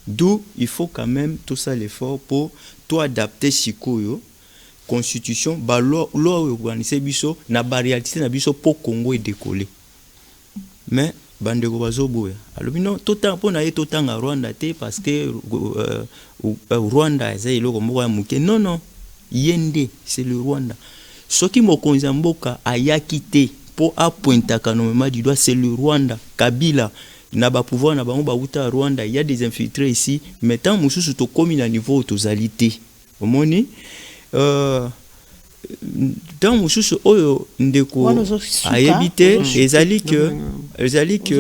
C: D'où il faut quand même tout ça l'effort pour tout adapter sikoyo constitution ba loi organiser biso na ba réalité na biso pour Congo et décoller. Mais bandeko bazoboya alobi non totanga mpona ye totanga Rwanda te parce que Rwanda eza eloko moko ya moke non yende c'est le Rwanda soki mokonzi ya mboka ayaki te po apointaka nomema du doigt c'est le Rwanda. Kabila na ba pouvoir na bango bauta Rwanda, il y a des infiltrés ici mais tant mosusu tokomi na niveau tozali te omoni dans mosusu oyo ndeko ayebi te ezali que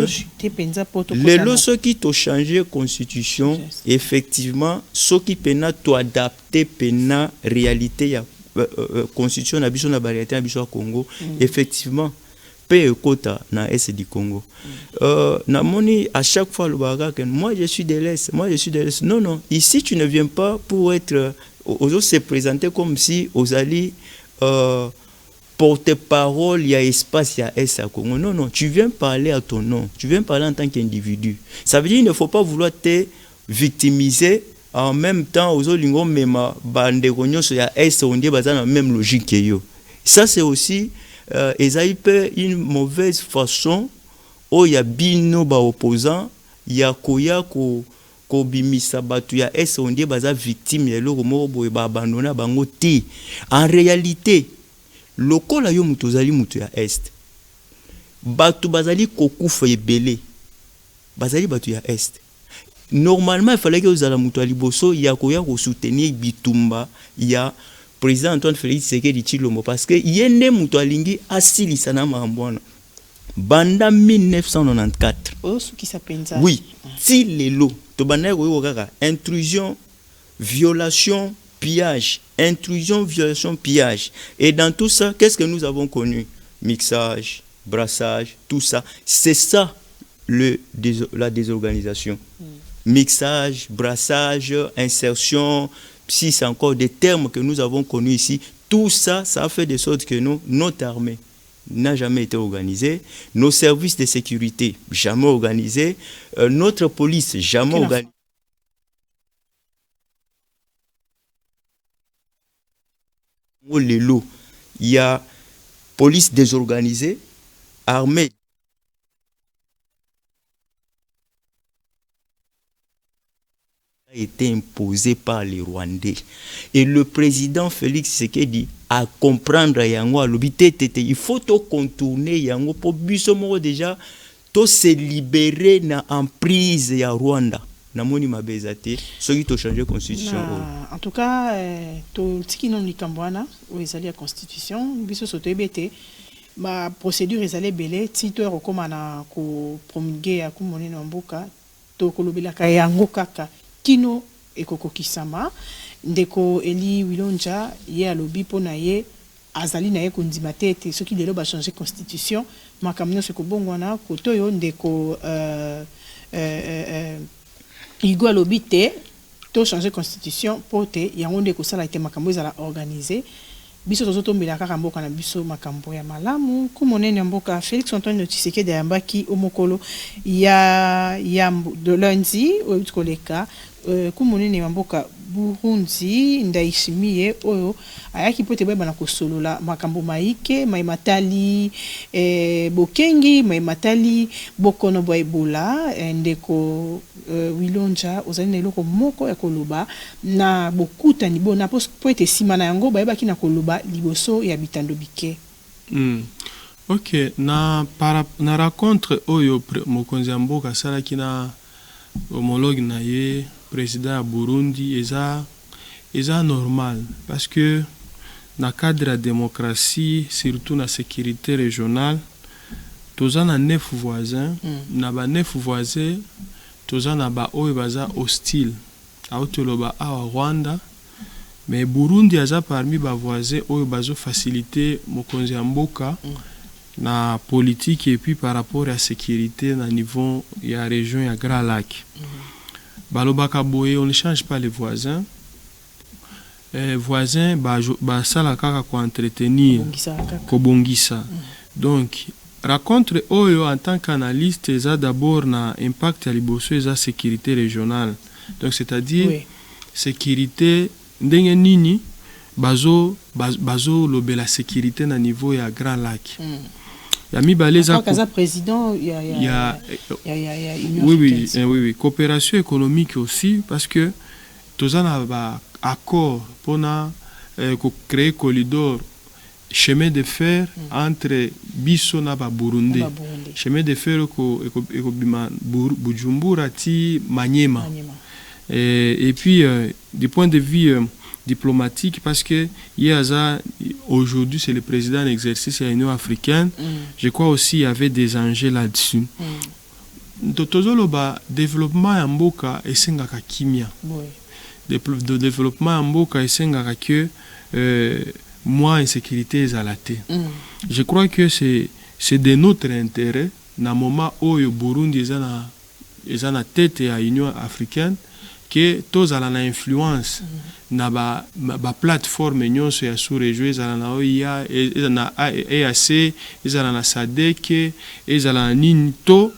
C: lelo soki to changer constitution effectivement soki pena to adapter pena réalité ya constitution na biso na réalité na biso ya Congo effectivement pe ekota na est du Congo na moni à chaque fois le bagarre moi je suis de l'est non ici tu ne viens pas pour être aux se présenter comme si aux alliés porte-parole, il y a espace, il y a S à Congo. Non, tu viens parler à ton nom, tu viens parler en tant qu'individu. Ça veut dire qu'il ne faut pas vouloir te victimiser en même temps aux autres même bande il y a S on dit dans la même logique que yo. Ça c'est aussi une mauvaise façon où il y a bino ba opposant, il y a ko bimisa batu ya est on dit baza victime ya loko moko boye ba abandona bango te en réalité lokola yo mutu zali mutu ya est batu bazali kokufa ebele bazali batu ya est normalement il fallait que ozala mutu ya liboso ya koya ko soutenir bitumba ya président Antoine Félix Tshisekedi Tshilombo parce que yende mutu alingi asilisa na mambwana banda 1994 oui ti lelo to banda ko kaka intrusion violation pillage et dans tout ça qu'est-ce que nous avons connu mixage brassage tout ça c'est ça la désorganisation mixage brassage insertion si c'est encore des termes que nous avons connus ici tout ça a fait de sorte que notre armée n'a jamais été organisé, nos services de sécurité jamais organisés, notre police jamais organisée. Il y a police désorganisée, armée a été imposée par les Rwandais. Et le président Félix Tshisekedi à comprendre yango alobité il faut to contourner yango pour biso déjà to se libérer na emprise ya Rwanda na moni mabezate soki to changer constitution
A: en tout cas to tiki non likambwana o ezali ya constitution biso soto ebete ma procédure ezali belé ti to rekoma na ko promulguer ya kumoni na mboka to kolobela ka yango kaka kino ekokokisama ndeko Eli Wilonja ye alobi pona ye azali na ye kondima tete soki lelo ba changer constitution makamno se ko bongwana koto yo ndeko Igo alobi te to changer constitution pote yango ndeko sala ite makambo ezala organiser biso tozotombela kaka mboka na biso makambo ya malamu kumonene mboka Félix Antoine Tshisekedi yambaki omokolo ya de lundi au koleka kumonene mboka Burundi Ndayishimiye oyo ayaki pote bana kosolola makambo maike maimatali bokengi maimatali bokono bwa Ebola ndeko Wilonja ozali na eloko moko ya koloba na bokuta ni bona po ete sima na yango bayebaki na koloba liboso ya bitando bike.
B: OK na rencontre oyo mokonzi ya mboka salaki na homologue na ye président ya Burundi eza normal parce que na cadre de démocratie surtout na sécurité régionale toza na 9 voisins na ba 9 voisins toza na ba oyo baza hostile aotoloba awa Rwanda mais Burundi aza parmi ba voisins oyo bazo faciliter mokonzi ya mboka na politique et puis par rapport à sécurité na niveau ya région ya Grand Lac. Balobaka boye on ne change pas les voisins. Voisins sala kaka ko entretenir ko bongisa. Donc rencontre oyo en tant qu'analyste eza d'abord na impact ya liboso eza sécurité régionale. Donc c'est-à-dire sécurité ndenge nini bazo lobela sécurité na niveau ya Grand Lac. ya mibale eza
A: président il y a Union africaine.
B: Oui, coopération économique aussi parce que toza na ba accord pona créer corridor chemin de fer entre biso na ba Burundi. Chemin de fer ko bima Bujumbura ti Manyema. Et puis du point de vue diplomatique parce que aujourd'hui c'est le président en exercice de l'Union africaine. Je crois aussi il y avait des enjeux là-dessus. Tozoloba développement en mboka esengaka kimia. De développement en mboka esengaka que moi insécurité ezalate. Je crois que c'est de notre intérêt na moment où le Burundi est na tête à l'Union africaine que tous ala na influence na ba plateforme nyonso ya sous-région ezala na OIA na EAC ezala na SADC ezala na nini to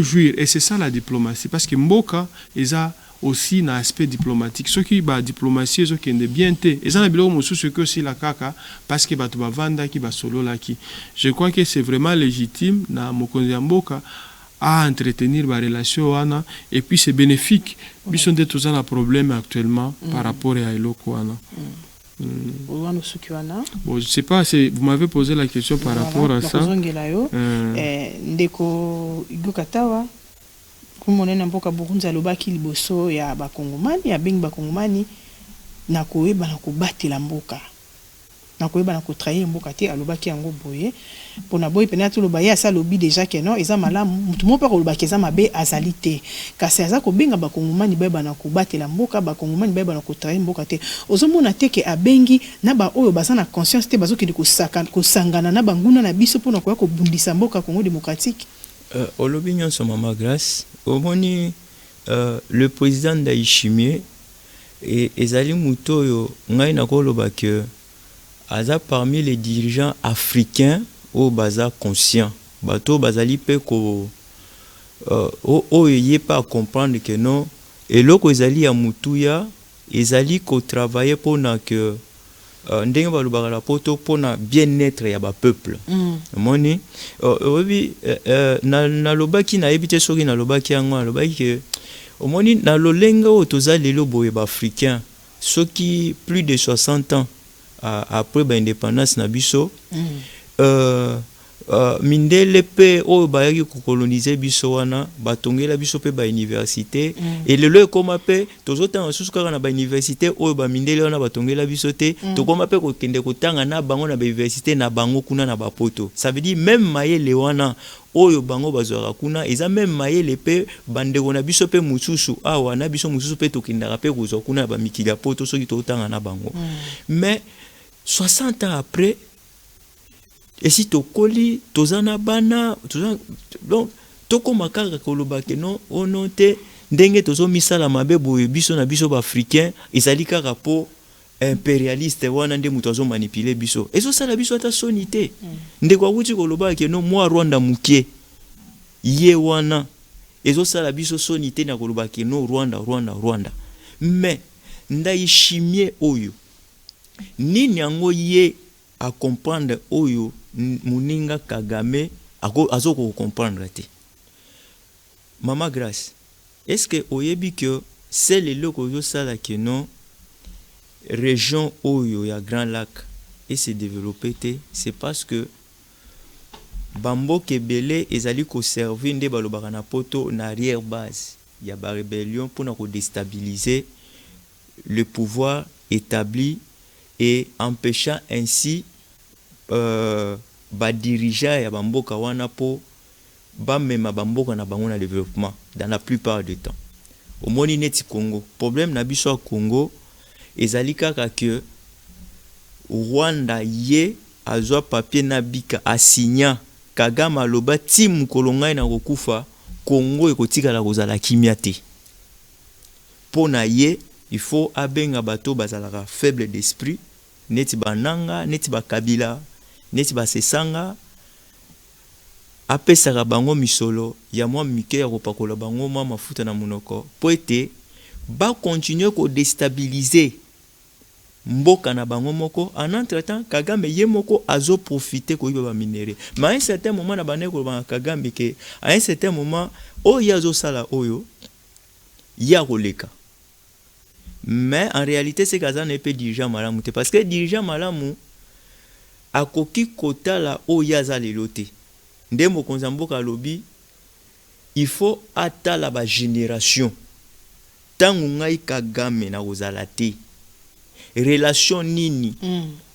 B: jouir et c'est ça la diplomatie parce que mboka eza aussi na aspect diplomatique ce qui ba diplomatie ezo kende bien te eza na biloko mosusu que aussi la kaka parce que bato bavanda ki basolola ki je crois que c'est vraiment légitime na mokonzi ya mboka à entretenir ma relation wana et puis c'est bénéfique biso nde toza na problème actuellement par rapport à eloko wana. Bon, je sais pas, vous m'avez posé la question par rapport à ça.
A: Ndeko Igokatawa kumonena mboka Burundi alobaki liboso ya bakongomani ya bengi bakongomani na koyeba na kobatela mboka na koyeba na kotrahir mboka te alobaki yango boye pona boye pena to loba ya sa lobi déjà que non eza malamu mutu mo pa kolobaki eza mabe azali te kasi aza kobenga bakongomani beba na kobatela mboka bakongomani beba na kotrahir mboka te ozomona te ke abengi na ba oyo baza na conscience te bazokende kosangana na banguna na biso pona koya kobundisa mboka Congo démocratique.
C: Olobi nyonso mama Grâce omoni le président Ndayishimiye et ezali mutu oyo ngai nakoloba que aza parmi les dirigeants africains au baza conscient bato bazali pe ko yé pas comprendre que non et loko ezali ya mutuya ezali ko travailler pour na que ndenge balobaka la poto pona bien-être ya ba peuple moni obi na lobaki na ebite soki na lobaki yango lobaki que omoni na lolenga o toza lelo boye ba africain soki plus de 60 ans après l'indépendance na biso mindele pe o bayaki ko coloniser biso wana batongela biso pe ba université et lelo koma pe tozotanga susu kaka na ba université o ba mindele wana batongela biso te to koma pe ko kende ko tanga na bango na ba université na bango kuna na ba poto ça veut dire même mayele wana oyo bango bazwaka kuna eza même mayele pe bandeko na biso pe mususu awa na biso mususu pe tokindaka pe kozwa kuna ba mikili ya poto soki totanga na bango mais 60 ans après et si tokoli tozana bana donc tokoma kaka koloba ke non ono te ndenge tozo misala mabe boye biso na biso ba africain ezali kaka po impérialiste wana nde muto azo manipuler biso ezo sala biso ata sonité ndeko akuti koloba ke non moi Rwanda mukie ye wana ezo sala biso sonité na koloba ke non Rwanda mais Ndayishimiye oyo nini yango ye a comprendre oyo muninga Kagame azoko comprendre te Mama Grâce est-ce que oyebi que c'est le loko yo sala que non région oyo ya Grand Lac et se développer te c'est parce que bambo kebele ezali ko servir nde balobaka na poto na arrière base ya ba rébellion pour na ko déstabiliser le pouvoir établi et empêchant ainsi ba dirigeants ya bamboka wana po ba mema bamboka na bango na développement dans la plupart du temps au moni neti Congo problème na biso ya Congo ezali kaka que Rwanda ye azwa papier na bika asigna Kagame aloba ti mukolo ngai na kokufa Congo ekotikala kozala kimia te pona ye il faut abenga bato bazalaka faible d'esprit neti bananga neti bakabila neti basesanga apesaka bango misolo ya mwa mike ya kopakola bango mwa mafuta na munoko po ete ba continuer ko déstabiliser mboka na bango moko. En entre-temps, Kagame ye moko azo profiter ko ba minéraux. Mais à un certain moment na bane ko ba Kagame ke à un certain moment oyo azo sala oyo ya koleka. Mais en réalité c'est kaza na pe dirigeant malamu te parce que dirigeant malamu akoki kota la oyo aza lelo te. Nde mokonzi mboka lobi il faut atala ba génération. Tangu ngai Kagame na ozala te. Relation nini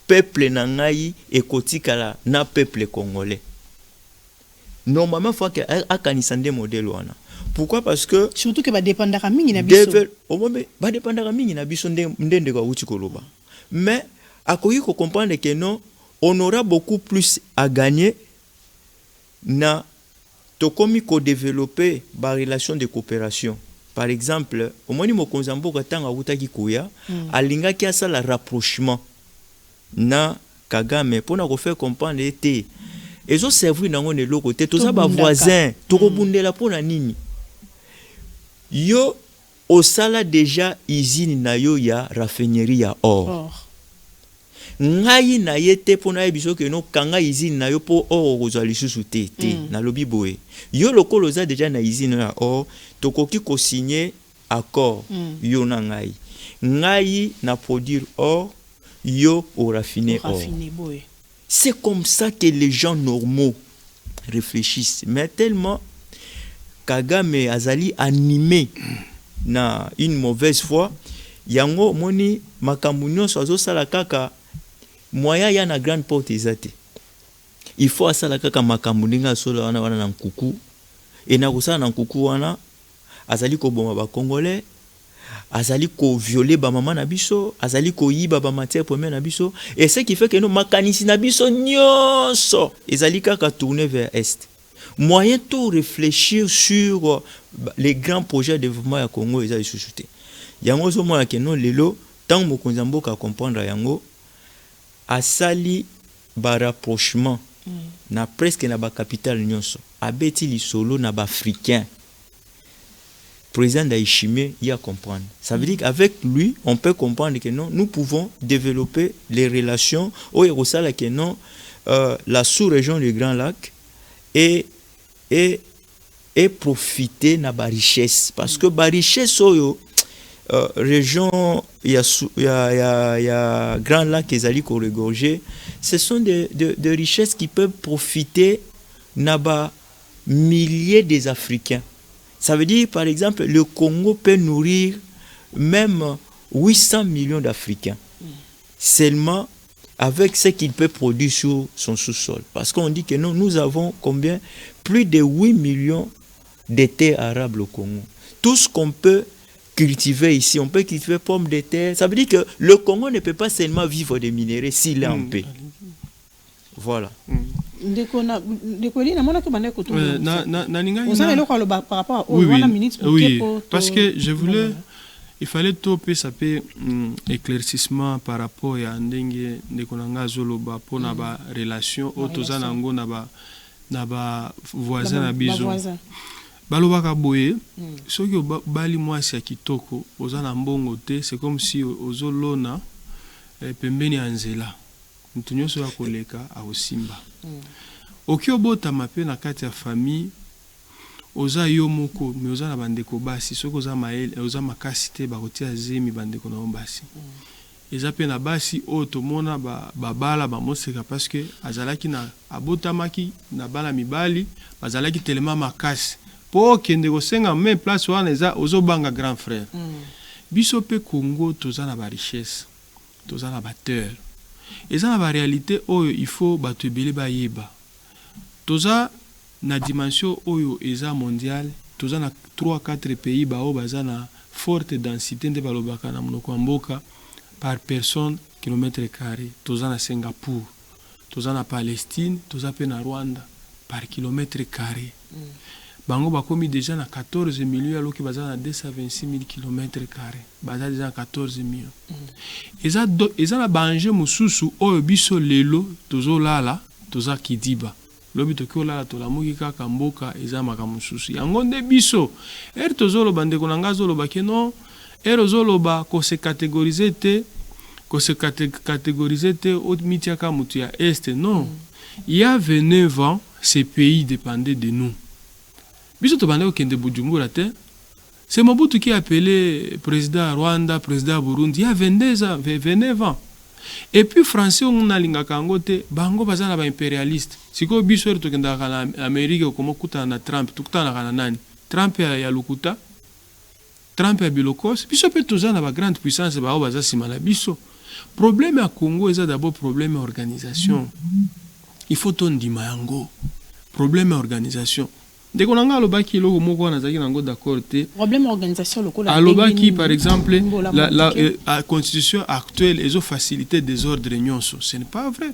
C: peuple na ngai ekotikala na peuple congolais. Normalement faut que akanisa nde modèle wana. Pourquoi? Parce que
A: surtout que ba dépendaka mingi na biso.
C: Au moment ba dépendaka mingi na biso ndende kwa uti koloba. Mais akoki ko comprendre que non, on aura beaucoup plus à gagner na tokomi ko développer ba relation de coopération. Par exemple, au moment où mokonzi mboka tanga utaki kuya, alinga ki asala rapprochement na Kagame pour na ko faire comprendre été ezo servir nango ne loko te toza ba voisin toko bundela pona nini yo osala déjà usine na yo ya raffinerie ya or ngai na yete pona ebiso ke no kanga usine na yo po or kozwa lisusu te na lobi boye yo lokolo za déjà na usine ya or tokoki ko signer accord yo na ngai na produire or yo au raffiner or. C'est comme ça que les gens normaux réfléchissent. Mais tellement Kagame azali animé na une mauvaise foi, yango moni makamunyo sozo sala kaka moya ya na grande porte ezate. Il faut asala kaka makamuninga solo wana wana na nkuku et na kusala na nkuku wana azali ko boma ba congolais, azali ko violer ba maman na biso, azali ko yiba ba matière première na biso, et ce qui fait que nous makanisi na biso nyonso ezali kaka tourner vers est. Moyen tout réfléchir sur les grands projets de développement ya Congo ezali susute. Yango zo mona ke non lelo tant mokonzi mboka comprendre yango asali ba rapprochement na presque na ba capitale nyonso abeti li solo na ba africain. Président d'Aïchimé, il y a comprendre. Ça veut dire qu'avec lui, on peut comprendre que non, nous pouvons développer les relations au Hérosala que non, la sous-région du Grand Lac et profiter de la richesse. Parce que la richesse, région, il y a Grand Lac et Zali Korégorgé, ce sont des richesses qui peuvent profiter de milliers des Africains. Ça veut dire, par exemple, le Congo peut nourrir même 800 millions d'Africains. Seulement avec ce qu'il peut produire sur son sous-sol. Parce qu'on dit que non, nous avons combien? Plus de 8 millions de terres arables au Congo. Tout ce qu'on peut cultiver ici, on peut cultiver pommes de terre. Ça veut dire que le Congo ne peut pas seulement vivre des minéraux s'il est en paix. Voilà.
B: Oui, parce que je voulais, il fallait topper ça peut éclaircissement par rapport à ndenge ndekonanga zoloba pour na ba relation autoza nango na ba voisin na biso balobaka boye soki bali mwasi ya kitoko oza na mbongo te, c'est comme si ozolona pembeni ya nzela mutu nyonso ya koleka aosimba. Oki obotama pe na kati ya famille oza yo moko me oza na bandeko basi soki oza maele oza makasi te bakotia zemi bandeko na basi eza pe na basi oyo tomona babala bamoseka parce que azalaki na abotamaki na bala mibali bazalaki telema makasi po kende kosenga même place wana eza ozobanga grand frère. Biso pe Congo toza na ba richesse toza na ba terre eza na ba réalité oyo il faut bato ebele bayeba. Toza na dimension oyo eza mondiale, toza na 3-4 pays bao baza na forte densité nde balobaka na monoko mboka par personne kilomètre carré. Toza na Singapour, toza na Palestine, toza pe na Rwanda par kilomètre carré. Bango bakomi déjà na 14 millions alors que baza na 226 000 km carrés. Baza déjà na 14 millions. Eza na banje mususu oyo biso lelo tozo lala, toza kidiba. Lobi toki lala tolamuki kaka mboka eza makambo susu. Yango nde biso tozoloba ndeko na nga zoloba ke non zoloba ko se catégoriser te qu'on se catégorisait au Mitiaka Moutia Est. Non. Il y a 29 ans, ces pays dépendaient de nous. C'est Mobutu qui a appelé président Rwanda, président Burundi, il y a 29 ans. Et puis, Français, on a l'ingakangote, bango bazana ba impérialiste. Si ko biso to kenda kana Amérique comme kuta na Trump, tout na kana nani. Trump ya lukuta. Trump ya bilokos. Biso pe tozana ba grande puissance ba baza simana biso. Problème à Congo est d'abord problème organisation. Il faut ton dimango. Problème organisation. Dès qu'on a l'obaki lo moko na zaki nango d'accord te.
A: Problème organisation le
B: à l'obaki par exemple la constitution actuelle est facilité des ordres réunions. Ce n'est pas vrai.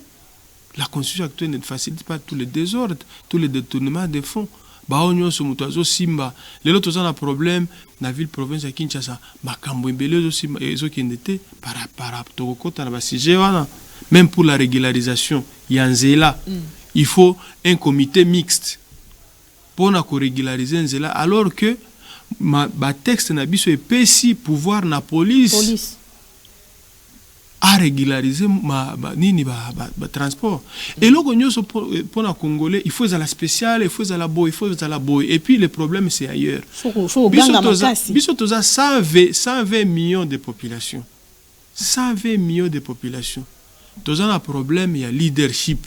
B: La constitution actuelle ne facilite pas tous les désordres, tous les détournements de fonds. Baonyo so mutazo simba. Les autres ont un problème na ville province à Kinshasa. Makambo mbele zo simba ezo kindete para tokota na basije wana. Même pour la régularisation, yanzela, il faut un comité mixte. Pour régulariser nzela alors que ma texte na biso epesi pouvoir na police à régulariser nini transport et là pour na congolais il faut la spéciale il faut la boy et puis le problème c'est ailleurs biso toza 120 millions de population 120 millions de population toza un problème il y a leadership.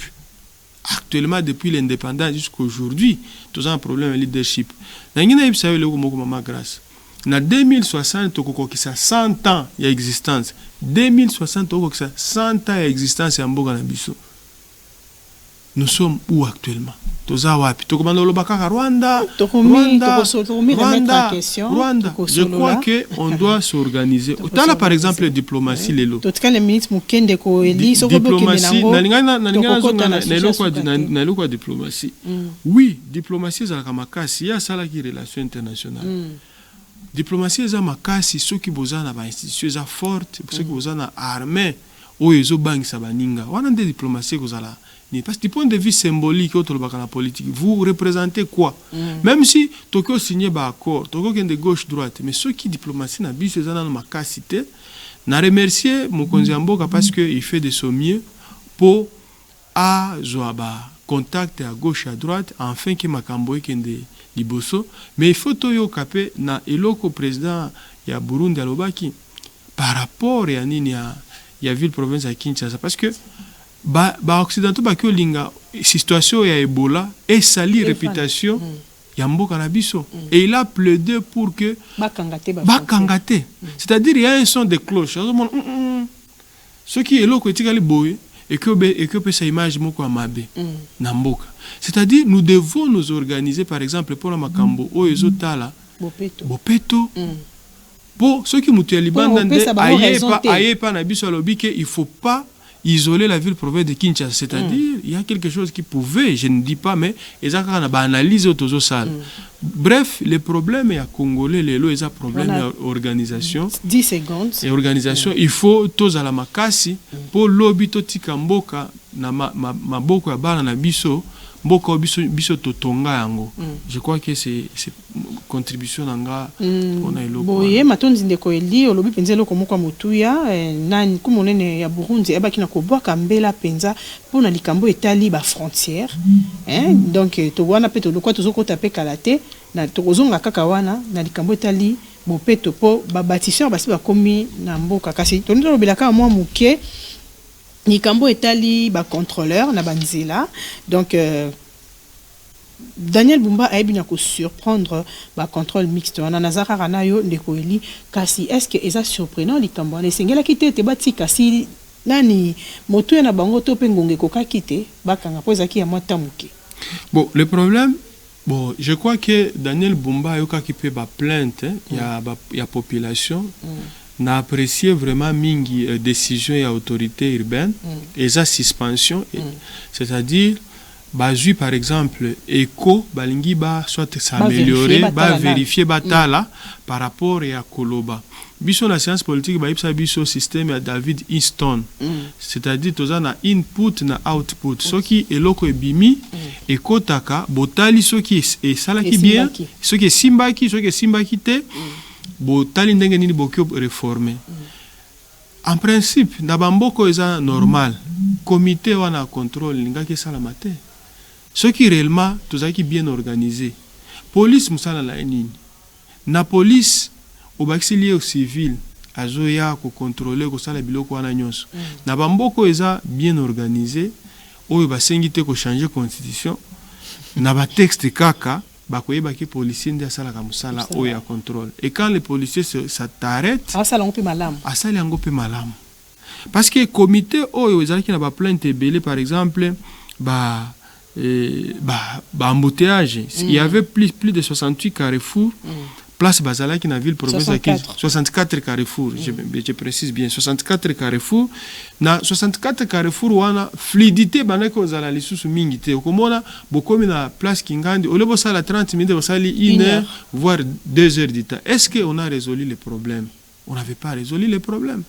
B: Actuellement, depuis l'indépendance jusqu'à aujourd'hui, nous avons un problème de leadership. Dans 2060, il y a 100 ans d'existence. 2060, il y a 100 ans d'existence en Boga-Nabiso. Nous sommes où actuellement? Rwanda. Je crois qu'on doit s'organiser. Là, par exemple, la diplomatie. Diplomatie. Oui, diplomatie, c'est il y a ça qui est relation internationale. Diplomatie, c'est ceux qui ont une institution forte, ceux qui ont une armée, ou ils ont une sabaninga. On a des diplomaties qui sont là. Parce que du point de vue symbolique, la politique, vous représentez quoi? Même si Tokyo signe un accord, Tokyo est de gauche-droite, mais ceux qui diplomatie n'a pas dans ma capacité, n'a remercié Mokonzi Mboka parce qu'il fait de son mieux pour avoir contact à gauche et à droite, afin que Makambo ait des liboso. Mais il faut que capé na eloko président ya Burundi alobaki par rapport à nini ya ville province à Kinshasa parce que occidentaux linga situation ya Ebola et sali réputation ya mboka na biso et il a plaidé pour que bakangate c'est-à-dire il y a un son de cloche ce qui est là etikali boye et que peut sa image moko amabe na mboka c'est-à-dire nous devons nous organiser par exemple pour la makambo o ezotala bopeto pour ceux qui mutu libanda aye pa na biso alobi que il faut pas isoler la ville province de Kinshasa, c'est-à-dire il y a quelque chose qui pouvait, je ne dis pas, mais ils ont analysé autour salle. Bref, les problèmes à Congolais, les lois, ils ont problème d'organisation.
A: 10 secondes.
B: Et organisation, il faut tous à la makasi pour l'obito tikamboka na maboko ya bana na biso. Biso totonga yango. Je crois que c'est contribution nanga on a eloko.
A: Boye matondi ndeko eli olobi penza eloko moko motuya nani kumonene ya Burundi ebaki na kobwaka mbela penza pona likambo etali ba frontière donc to wana pe to lokwa tozokota pe kalate na tokozonga kaka wana na likambo etali bopeto po ba bâtisseur basi bakomi na mboka kasi to ndolo belaka mwa muke Nikambo etali ba contrôleur na banzela donc Daniel Bumba a bien ko surprendre ba contrôle mixte na nazara ranayo ndeko eli kasi est-ce que eza surprenant likambo na sengela kitete batika si nani moto na bango to pengonge ko kakite bakanga poza ki ya mota muke.
B: Bon le problème bon je crois que Daniel Bumba yoka ki peut ba plainte ya population n'a apprécié vraiment mingi décision et autorité urbaine et sa suspension c'est-à-dire bazui par exemple éco balingi ba soit s'améliorer ba vérifier batala par rapport à Koloba biso la science politique ba ipsa biso système à David Easton c'est-à-dire toza na input na output soki eloko ebimi ekotaka botali soki et salaki bien soki simbaki te botali ndenge nini bokyo réformer En principe, na bamboko eza normal. Comité wana contrôle lingaki salama te. Ce qui réellement tozaki bien organisé. Police musala la nini. Na police obakisi lié au civil azoya ko contrôler ko sala biloko wana nyonso. Na bamboko eza bien organisé. Oyo basengi te ko changer constitution. Na ba texte kaka bakoyeba ki policier ndi asala ka musala oyo ya contrôle. Et quand les policiers s'arrêtent,
A: asala ngope malamu.
B: Asala ngope malamu. Parce que comité oyo ezalaki na ba plainte belé par exemple embouteillage. Il y avait plus de 68 carrefours. Place Bazalaki na ville province 64 carrefours. Je précise bien 64 carrefours. Na 64 carrefours wana fluidité banako zala lisusu mingi te. Okomona bokomi na place Kingandi au lieu sala 30 minutes bosali 1 heure voire 2 heures du temps. Est-ce que on a résolu le problème? On n'avait pas résolu le problème.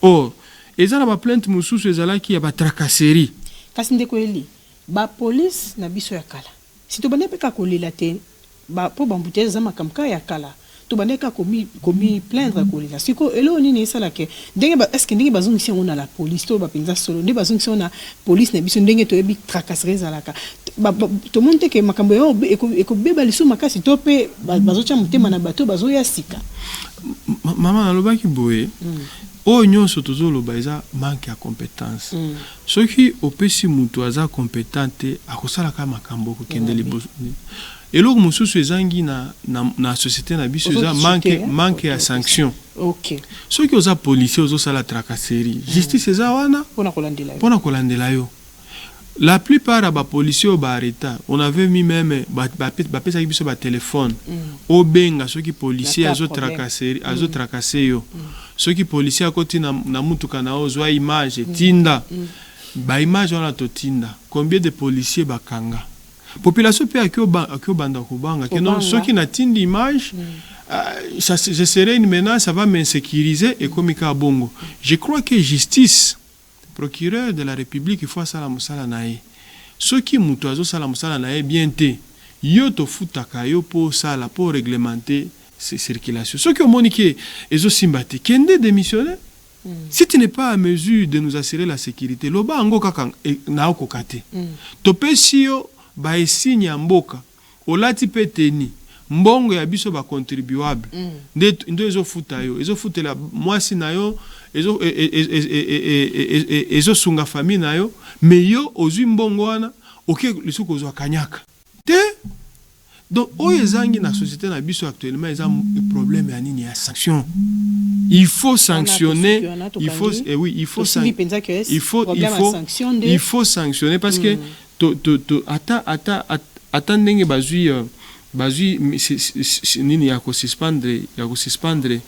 B: Or, ezala ba plainte mususu ezalaki ya ba tracasserie.
A: Kasi ndeko eli ba police na biso ya kala. Si to bane peka kolela te ba po bambuteza za makamka ya kala. To bane ka komi plaindre kolela. Siko elo nini esala ke ndenge ba est-ce que ndenge bazongisi on a la police to ba penza solo ndenge bazongisi on a police na biso ndenge to yebi tracasserie zalaka. To monte ke makambo yo eko beba lisu makasi to pe bazocha mutema na bato bazoya sika.
B: Maman alobaki boye. Oyo nyonso tozoloba eza manque ya compétence. Soki opesi mutu aza compétente akosalaka makambo kokende liboso. Eloko mosusu ezangi na société na biso eza manque ya sanction.
A: OK.
B: Soki oza policier ozosala tracasserie, justice eza wana pona kolandela yo. La plupart des policiers au Barita, on avait mis même ba téléphone. Au benga ceux qui policiers azo tracasser yo. Ceux qui policiers à côté na mutuka na ozwa image tinda. Ba image on a to tinda. Combien de policiers bakanga? Population pe akyo banda ko banga que non ceux qui na tinda image ça je serai une menace, ça va m'insécuriser et comme ka bongo. Je crois que justice procureur de la République il faut sala musala nae. Ceux qui mutu azo sala musala nae bien te. Yo to futaka yo po sala pour réglementer ces circulations. Ceux qui ont moniqué ezo simbate kende démissionner. Si tu n'es pas à mesure de nous assurer la sécurité, loba ango kaka na okokate. To pesi yo ba esigne mboka. Olati pe teni. Mbongo ya biso ba contribuable. Ndo ezo futa yo, ezo futela mwasi na yo. Ezo sunga famille na yo mais yo ozwi mbongo wana oke lisuku ozwa kanyaka te. Donc oyo ezangi na société na biso actuellement eza problème ya nini ya sanction. Il faut sanctionner, il faut sanctionner parce que ata ndenge bazui nini ya ko suspendre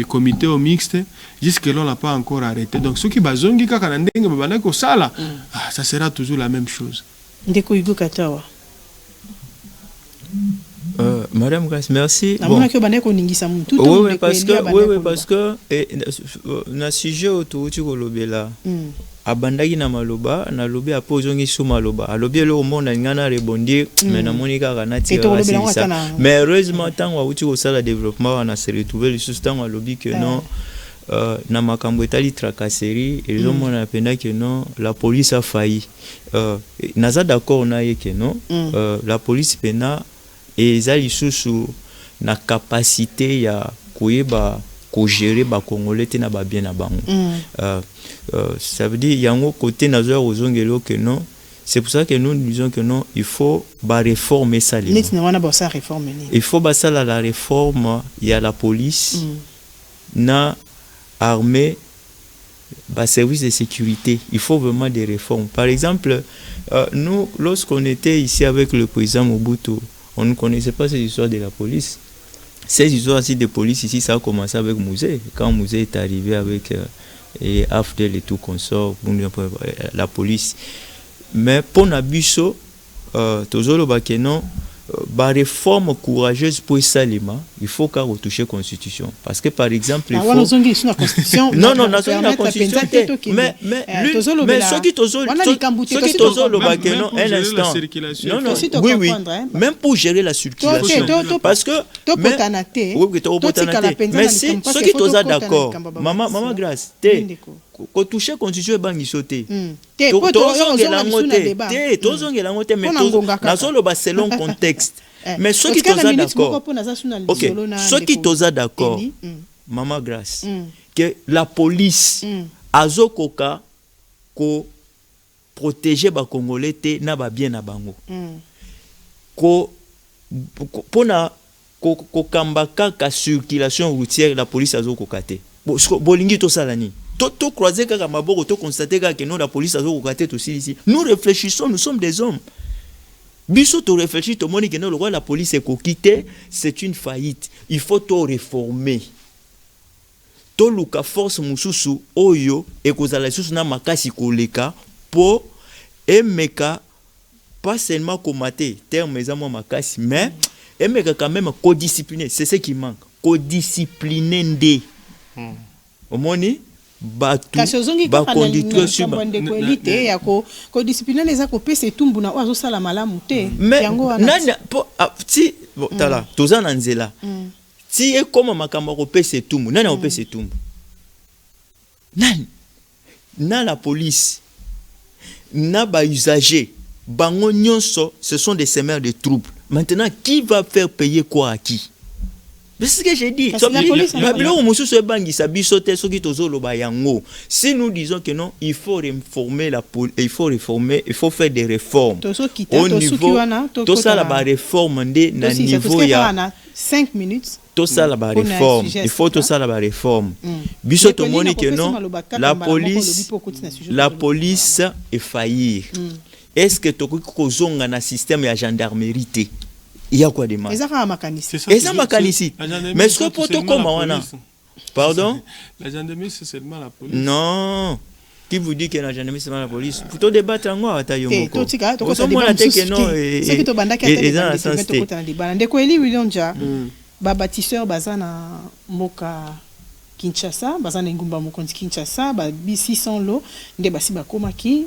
B: comité au mixte jusque là on n'a pas encore arrêté. Donc ceux qui bazongi kaka na ndenge babana ko sala ça sera toujours la même chose.
A: Ndeko Hugo Katawa.
C: Madame Grace, merci.
A: Bon. Oui,
C: parce que na sujet autour du kolobela. Abandaki na maloba na lobi apozongi sous maloba alobi le monde ngana rebondir mais na monika kana tira ça mais heureusement tant wa uti ko sala développement on a se retrouver le sustant alobi que non na makambo etali tracasserie et les hommes on appena que non la police a failli naza d'accord na ye que non la police pena et ezali susu na capacité ya koyeba ko gérer ba congolais te na ba bien na bango. Ça veut dire yango côté nazo ozongelo que non, c'est pour ça que nous disons que non, il faut ba réformer ça les. Il faut ba ça la réforme, il y a la police na armée ba service de sécurité, il faut vraiment des réformes. Par exemple, nous lorsqu'on était ici avec le président Mobutu, on ne connaissait pas ces histoires de la police. Ces histoires aussi de police ici, ça a commencé avec Mouzé. Quand Mouzé est arrivé avec et Afdel et tout consort, la police. Mais pour Nabiso, Tozolo Bakeno, ba réforme courageuse pour Salima, il faut qu'à retoucher constitution parce que par exemple il faut non non la constitution mais ceux qui tozo le baguette non un instant non oui même pour gérer la circulation parce que mais si ceux qui tozo d'accord maman grâce ko toucher constitution bangi sauter tozongela ngote mais nazolo ba selon contexte mais ceux qui toza d'accord OK ceux qui toza d'accord maman grâce que la police azokoka ko protéger ba congolais te na ba bien na bango ko pona ko kambaka ka circulation routière la police azokoka te bolingi to salani to croiser kaka maboko to constater que non la police azokoka te to ici nous réfléchissons nous sommes des hommes biso to réfléchir to moni que non le roi la police est coquité c'est une faillite il faut to réformer to luka force mususu oyo ekozala susu na makasi koleka po emeka pas seulement commater terme ezamo makasi mais emeka quand même codiscipliner c'est ce qui manque codiscipliner ndé omoni batu ba conduire sur
A: qualité ya ko discipliner les akopesa etumbu na ozo sala malamu te
C: yango nani po ti tala toza na nzela ti e comme makambo kopesa etumbu nani opesa etumbu nani na la police na ba usager bango nyonso ce sont des semeurs de troubles maintenant qui va faire payer quoi à qui? C'est ce que j'ai dit. Si nous disons que non, il faut réformer la police, il faut faire des réformes. Au niveau, tout ça la réforme na niveau ya
A: 5 minutes.
C: Tout ça la réforme. Il faut tout ça la réforme. Biso to moni que non, la police est faillir. Est-ce que to ko zonga na système ya gendarmerie té? Il y a quoi de mal? Et ça makanisi. Mais ce que pour toi comment on pardon?
B: La gendarmerie c'est seulement la police.
C: Non. Qui vous dit que la gendarmerie c'est seulement la police? Pour toi débattre en quoi ta yomoko?
A: Bâtisseur bazana moka Kinshasa, bazana ngumba mokonzi Kinshasa, ba 600 lo nde basi bakoma ki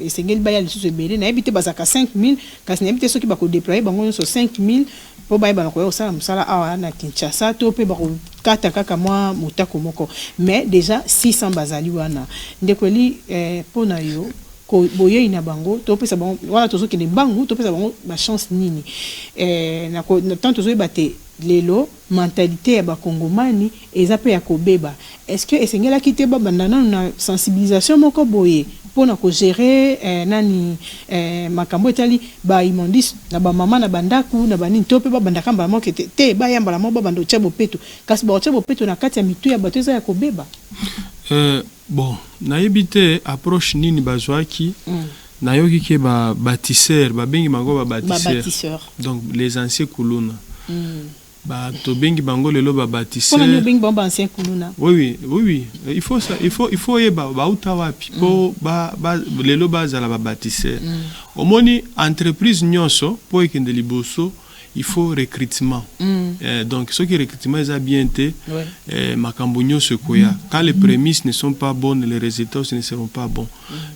A: esengeli baya lisusu ebele na ebite bazaka 5000 kasi na ebite soki bako déployer bango nyonso 5000 po baya bana ko osala musala awa na Kinshasa to pe bako kata kaka mwa mutako moko mais déjà 600 bazali wana ndekweli pona yo ko boye ina bango to pesa bango wala tozoki ne bango to pesa bango ba chance nini na ko tant tozoyi bate lelo mentalité ya bakongomani eza pe ya kobeba est-ce que esengela kite babandana na sensibilisation moko boye pona ko gérer nani makambo etali ba imondis na ba mama na bandaku na banini to pe babandaka mbala moko te ba yambala mo babando tshabo peto kasi ba tshabo peto na kati ya mitu ya bato eza ya kobeba
B: bon nayebi te approche nini bazwaki nayoki ke ba bâtisseur ba bengi bango ba bâtisseur donc les anciens kuluna ba to bengi bango lelo ba bâtisseur
A: pour nous bengi bango ancien kuluna
B: oui il faut ça il faut ba utawapi po ba lelo ba zala ba bâtisseur omoni entreprise nyonso po ekende liboso il faut recrutement. Donc, ce qui est recrutement est bien été, makambo nyonso koya. Quand les prémices ne sont pas bonnes, les résultats ne seront pas bons.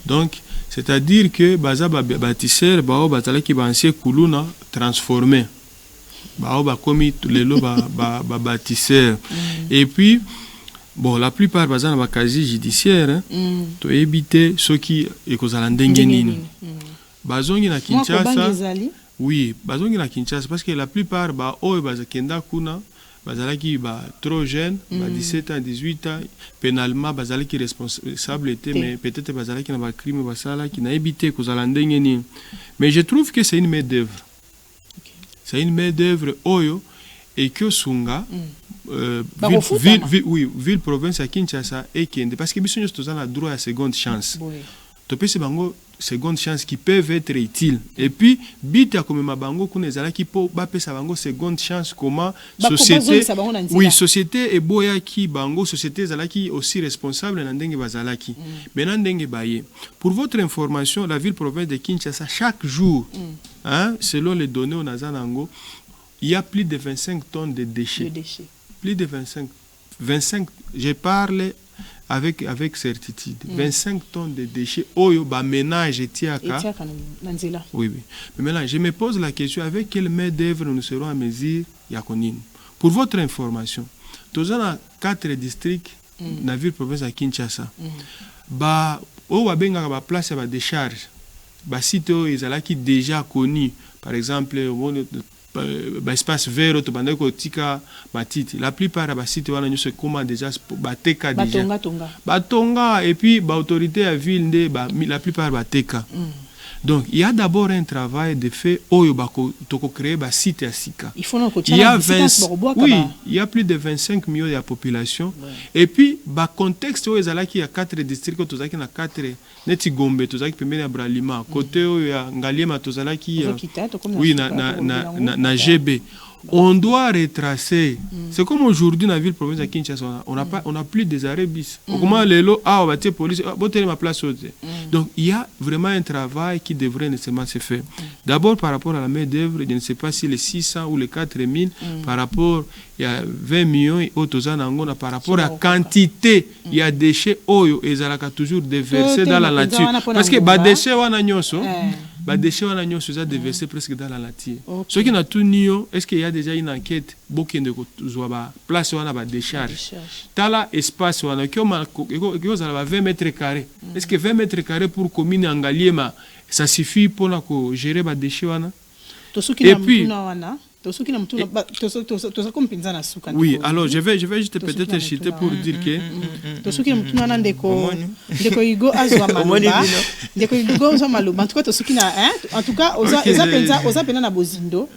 B: Donc, c'est-à-dire que baza bâtisseur, bao batala ki ba ancien kuluna transformé. Bao ba komi lelo ba bâtisseur. Et puis bon, la plupart baza na ba casier judiciaire, to éviter ceux qui ekozala ndenge nini. Bazongi na Kinshasa. Oui, bazongi na Kinshasa parce que la plupart ba oyo bazakenda kuna bazalaki ba trop jeune, ba 17 ans, 18 ans, pénalement bazalaki responsable était mais peut-être bazalaki na ba crime basala qui na évité kozala ndenge ni. Mais je trouve que c'est une main d'œuvre. C'est une main d'œuvre oyo et que sunga ville province à Kinshasa et kende parce que biso nyos tozana droit à seconde chance. topesi bango seconde chance qui peuvent être utiles. Et puis bita comme ma bango kuna ezalaki po bapesa bango seconde chance comment société oui société et boya ki bango société ezalaki aussi responsable na ndenge bazalaki. Maintenant ndenge baye. Pour votre information, la ville province de Kinshasa chaque jour hein, selon les données au Nazanango, il y a plus de 25 tonnes de déchets. Plus de 25 je parle avec certitude. 25 tonnes de déchets. Oyo ba ménage tiaka. Oui, oui. Mais maintenant, je me pose la question, avec quelle main d'œuvre nous serons à mesure yakonine. Pour votre information, tous les 4 districts dans la ville province de Kinshasa, ba o wa benga ba place ba décharge. Ba site o ezalaki déjà connu. Par exemple, espace vert to tika matiti la plupart ya basite wana nyonso ekoma déjà bateka déjà batonga et puis ba autorité ya ville nde la plupart bateka. Donc il y a d'abord un travail de fait oyo bako toko créer ba site ya sika. Il y a 20, oui, il y a plus de 25 millions de population et puis ba contexte oyo ezalaki ya 4 districts tozaki na 4 neti Gombe tozaki pembeni ya Bralima côté oyo ya Ngaliema tozalaki oui na GB. On doit retracer. C'est comme aujourd'hui dans la ville province de Kinshasa, on a plus des arrêts bis. Comment les lots on va police, ma place. Donc il y a vraiment un travail qui devrait nécessairement se faire. D'abord par rapport à la main d'œuvre, je ne sais pas si les 600 ou les 4000 par rapport il y a 20 millions et autres par rapport à la quantité il y a déchets oyo ezalaka toujours déversés dans la nature parce que ba déchets wana nyonso ba déchets wana nyonso za déversés presque dans la nature. Ce qui n'a tout nio, est-ce qu'il y a déjà une enquête bokende ko zwa ba place wana ba décharge tala espace wana ko za ba 20 mètres carrés. Est-ce que 20 mètres carrés pour commune Ngaliema ça suffit pour la gérer ba déchets wana? Et puis oui, alors je vais juste peut-être citer pour dire que
A: en tout cas oza pena na bozindo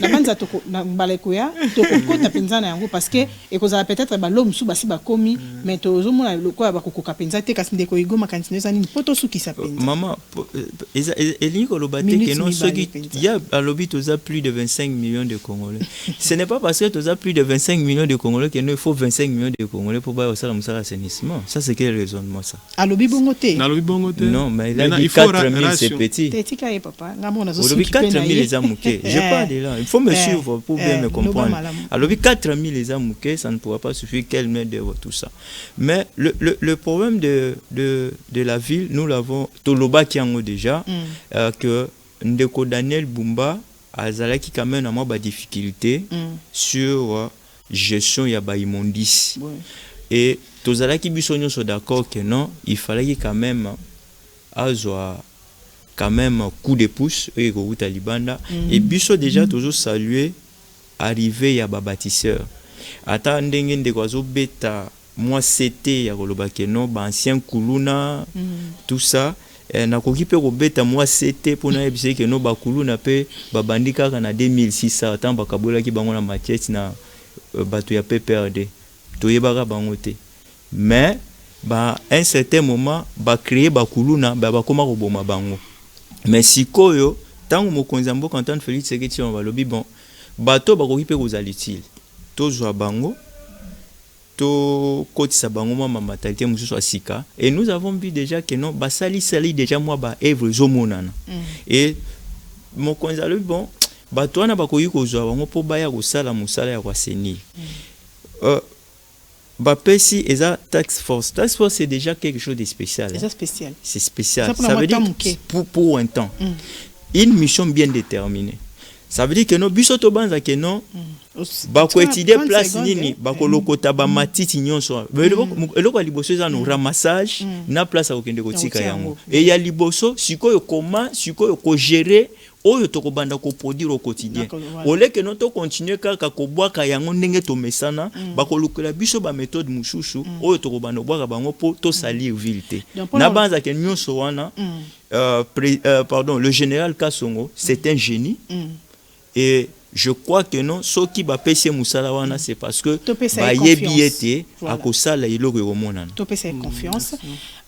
A: na banza to na balekoya to kokota penza na yango parce que ekozala peut-être ba lom su basi ba komi mais to ozomona lokola ba kokoka penza te kasi ndeko igo makantine za nini poto suki sa penza
C: maman elingo lobate que non ce qui il y a à l'obit oza plus de 25 millions de Congolais. Ce n'est pas parce que tu as plus de 25 millions de Congolais qu'il faut 25 millions de Congolais pour voir ça l'assainissement. Ça, c'est quel raisonnement ça?
A: À l'obi bongoté.
C: Non, mais il a dit 4000, c'est petit. Au lobby 4000 les amouqués. Je parle de là. Il faut me suivre pour bien me comprendre. À l'obby 4000 les amouqués, ça ne pourra pas suffire. Quelle main d'œuvre, tout ça. Mais le problème de la ville, nous l'avons, Toloba qui en a déjà, que Ndeko Daniel Bumba, azalaki quand même na ba difficulté sur gestion ya ba immondice et tozalaki biso nyonso d'accord que non il fallait quand même azwa quand même coup de pouce et ko Libanda et biso déjà toujours saluer arrivée ya ba bâtisseur ata ndenge ndeko zo beta moi c'était ya koloba que non ba ancien kuluna tout ça na koki pe kobeta moi c'était pour na ebise que no bakulu na pe babandika kana 2600 tant bakabola ki bango na matière na bato ya PPRD toyebaka bango te mais ba un certain moment ba créer bakulu na ba koma ko boma bango mais sikoyo tango mokonzi mboka Antoine Félix Tshisekedi on va lobi bon bato bakoki pe kozala utile tozwa bango to kotisa bango ma matalité mususu asika et nous avons vu déjà que non basali déjà moi ba evre zomonana et mon konzalo bon bato wana bakoyi kozwa bango po baya kosala musala ya kwaseni ba pesi eza task force c'est déjà quelque chose de spécial c'est spécial ça veut dire pour un temps une mission bien déterminée. Ça veut dire que non biso banza que non bako étudier place nini bako lokota ba matiti nyonso eloko liboso za no ramassage na place a okende kotika yango et ya liboso sikoyo comment sikoyo ko gérer oyo to kobanda ko produire au quotidien ole que non to continuer kaka ko bwaka yango ndenge to mesana bako lokola biso ba méthode mushushu oyo to kobanda bwaka bango po to salir ville na banza que nyonso wana pardon le général Kasongo c'est un génie. Et je crois que non soki bapesi musala wana c'est parce que
A: Topesa
C: bayebi
A: confiance.
C: ete
A: Voilà.
C: akosala eloko ekomonana
A: topesa confiance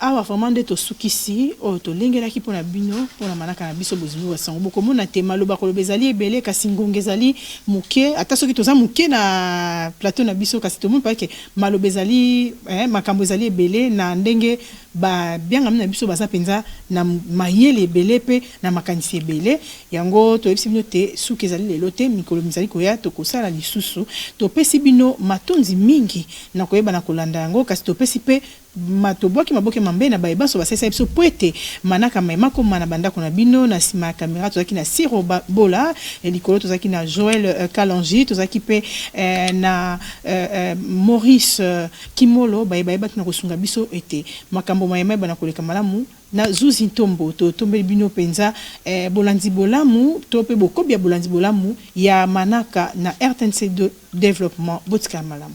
A: awa vraiment nde tosukisi oyo tolengelaki mpona bino mpona manaka na biso bozwi basango bokomona te maloba koloba ezali ebele kasi ngonga ezali moke ata soki toza moke na plateau na biso kasi tomoni pake maloba ezali makambo ezali ebele na ndenge babiangami na biso baza mpenza na mayele ebele mpe na makanisi ebele yango toyebisi bino te suki ezali lelo te mikolo mizali koya tokosala lisusu topesi bino matonzi mingi na koyeba na kolanda yango kasi topesi mpe matobwaki maboke mambe na bayebaso basesa biso po ete manaka mayema koma na bandako na bino na nsima ya kamera tozalaki na Siro Bola likolo tozalaki na Joël Kalangi tozalaki mpe na Maurice Kimolo bayebaki na kosunga biso ete makambo mayema ebana koleka malamu na Zuzi Ntombo totombeli bino penza bolandi bolamu to pe bokobi ya bolandi bolamu ya manaka na RTNC de développement botika malamu.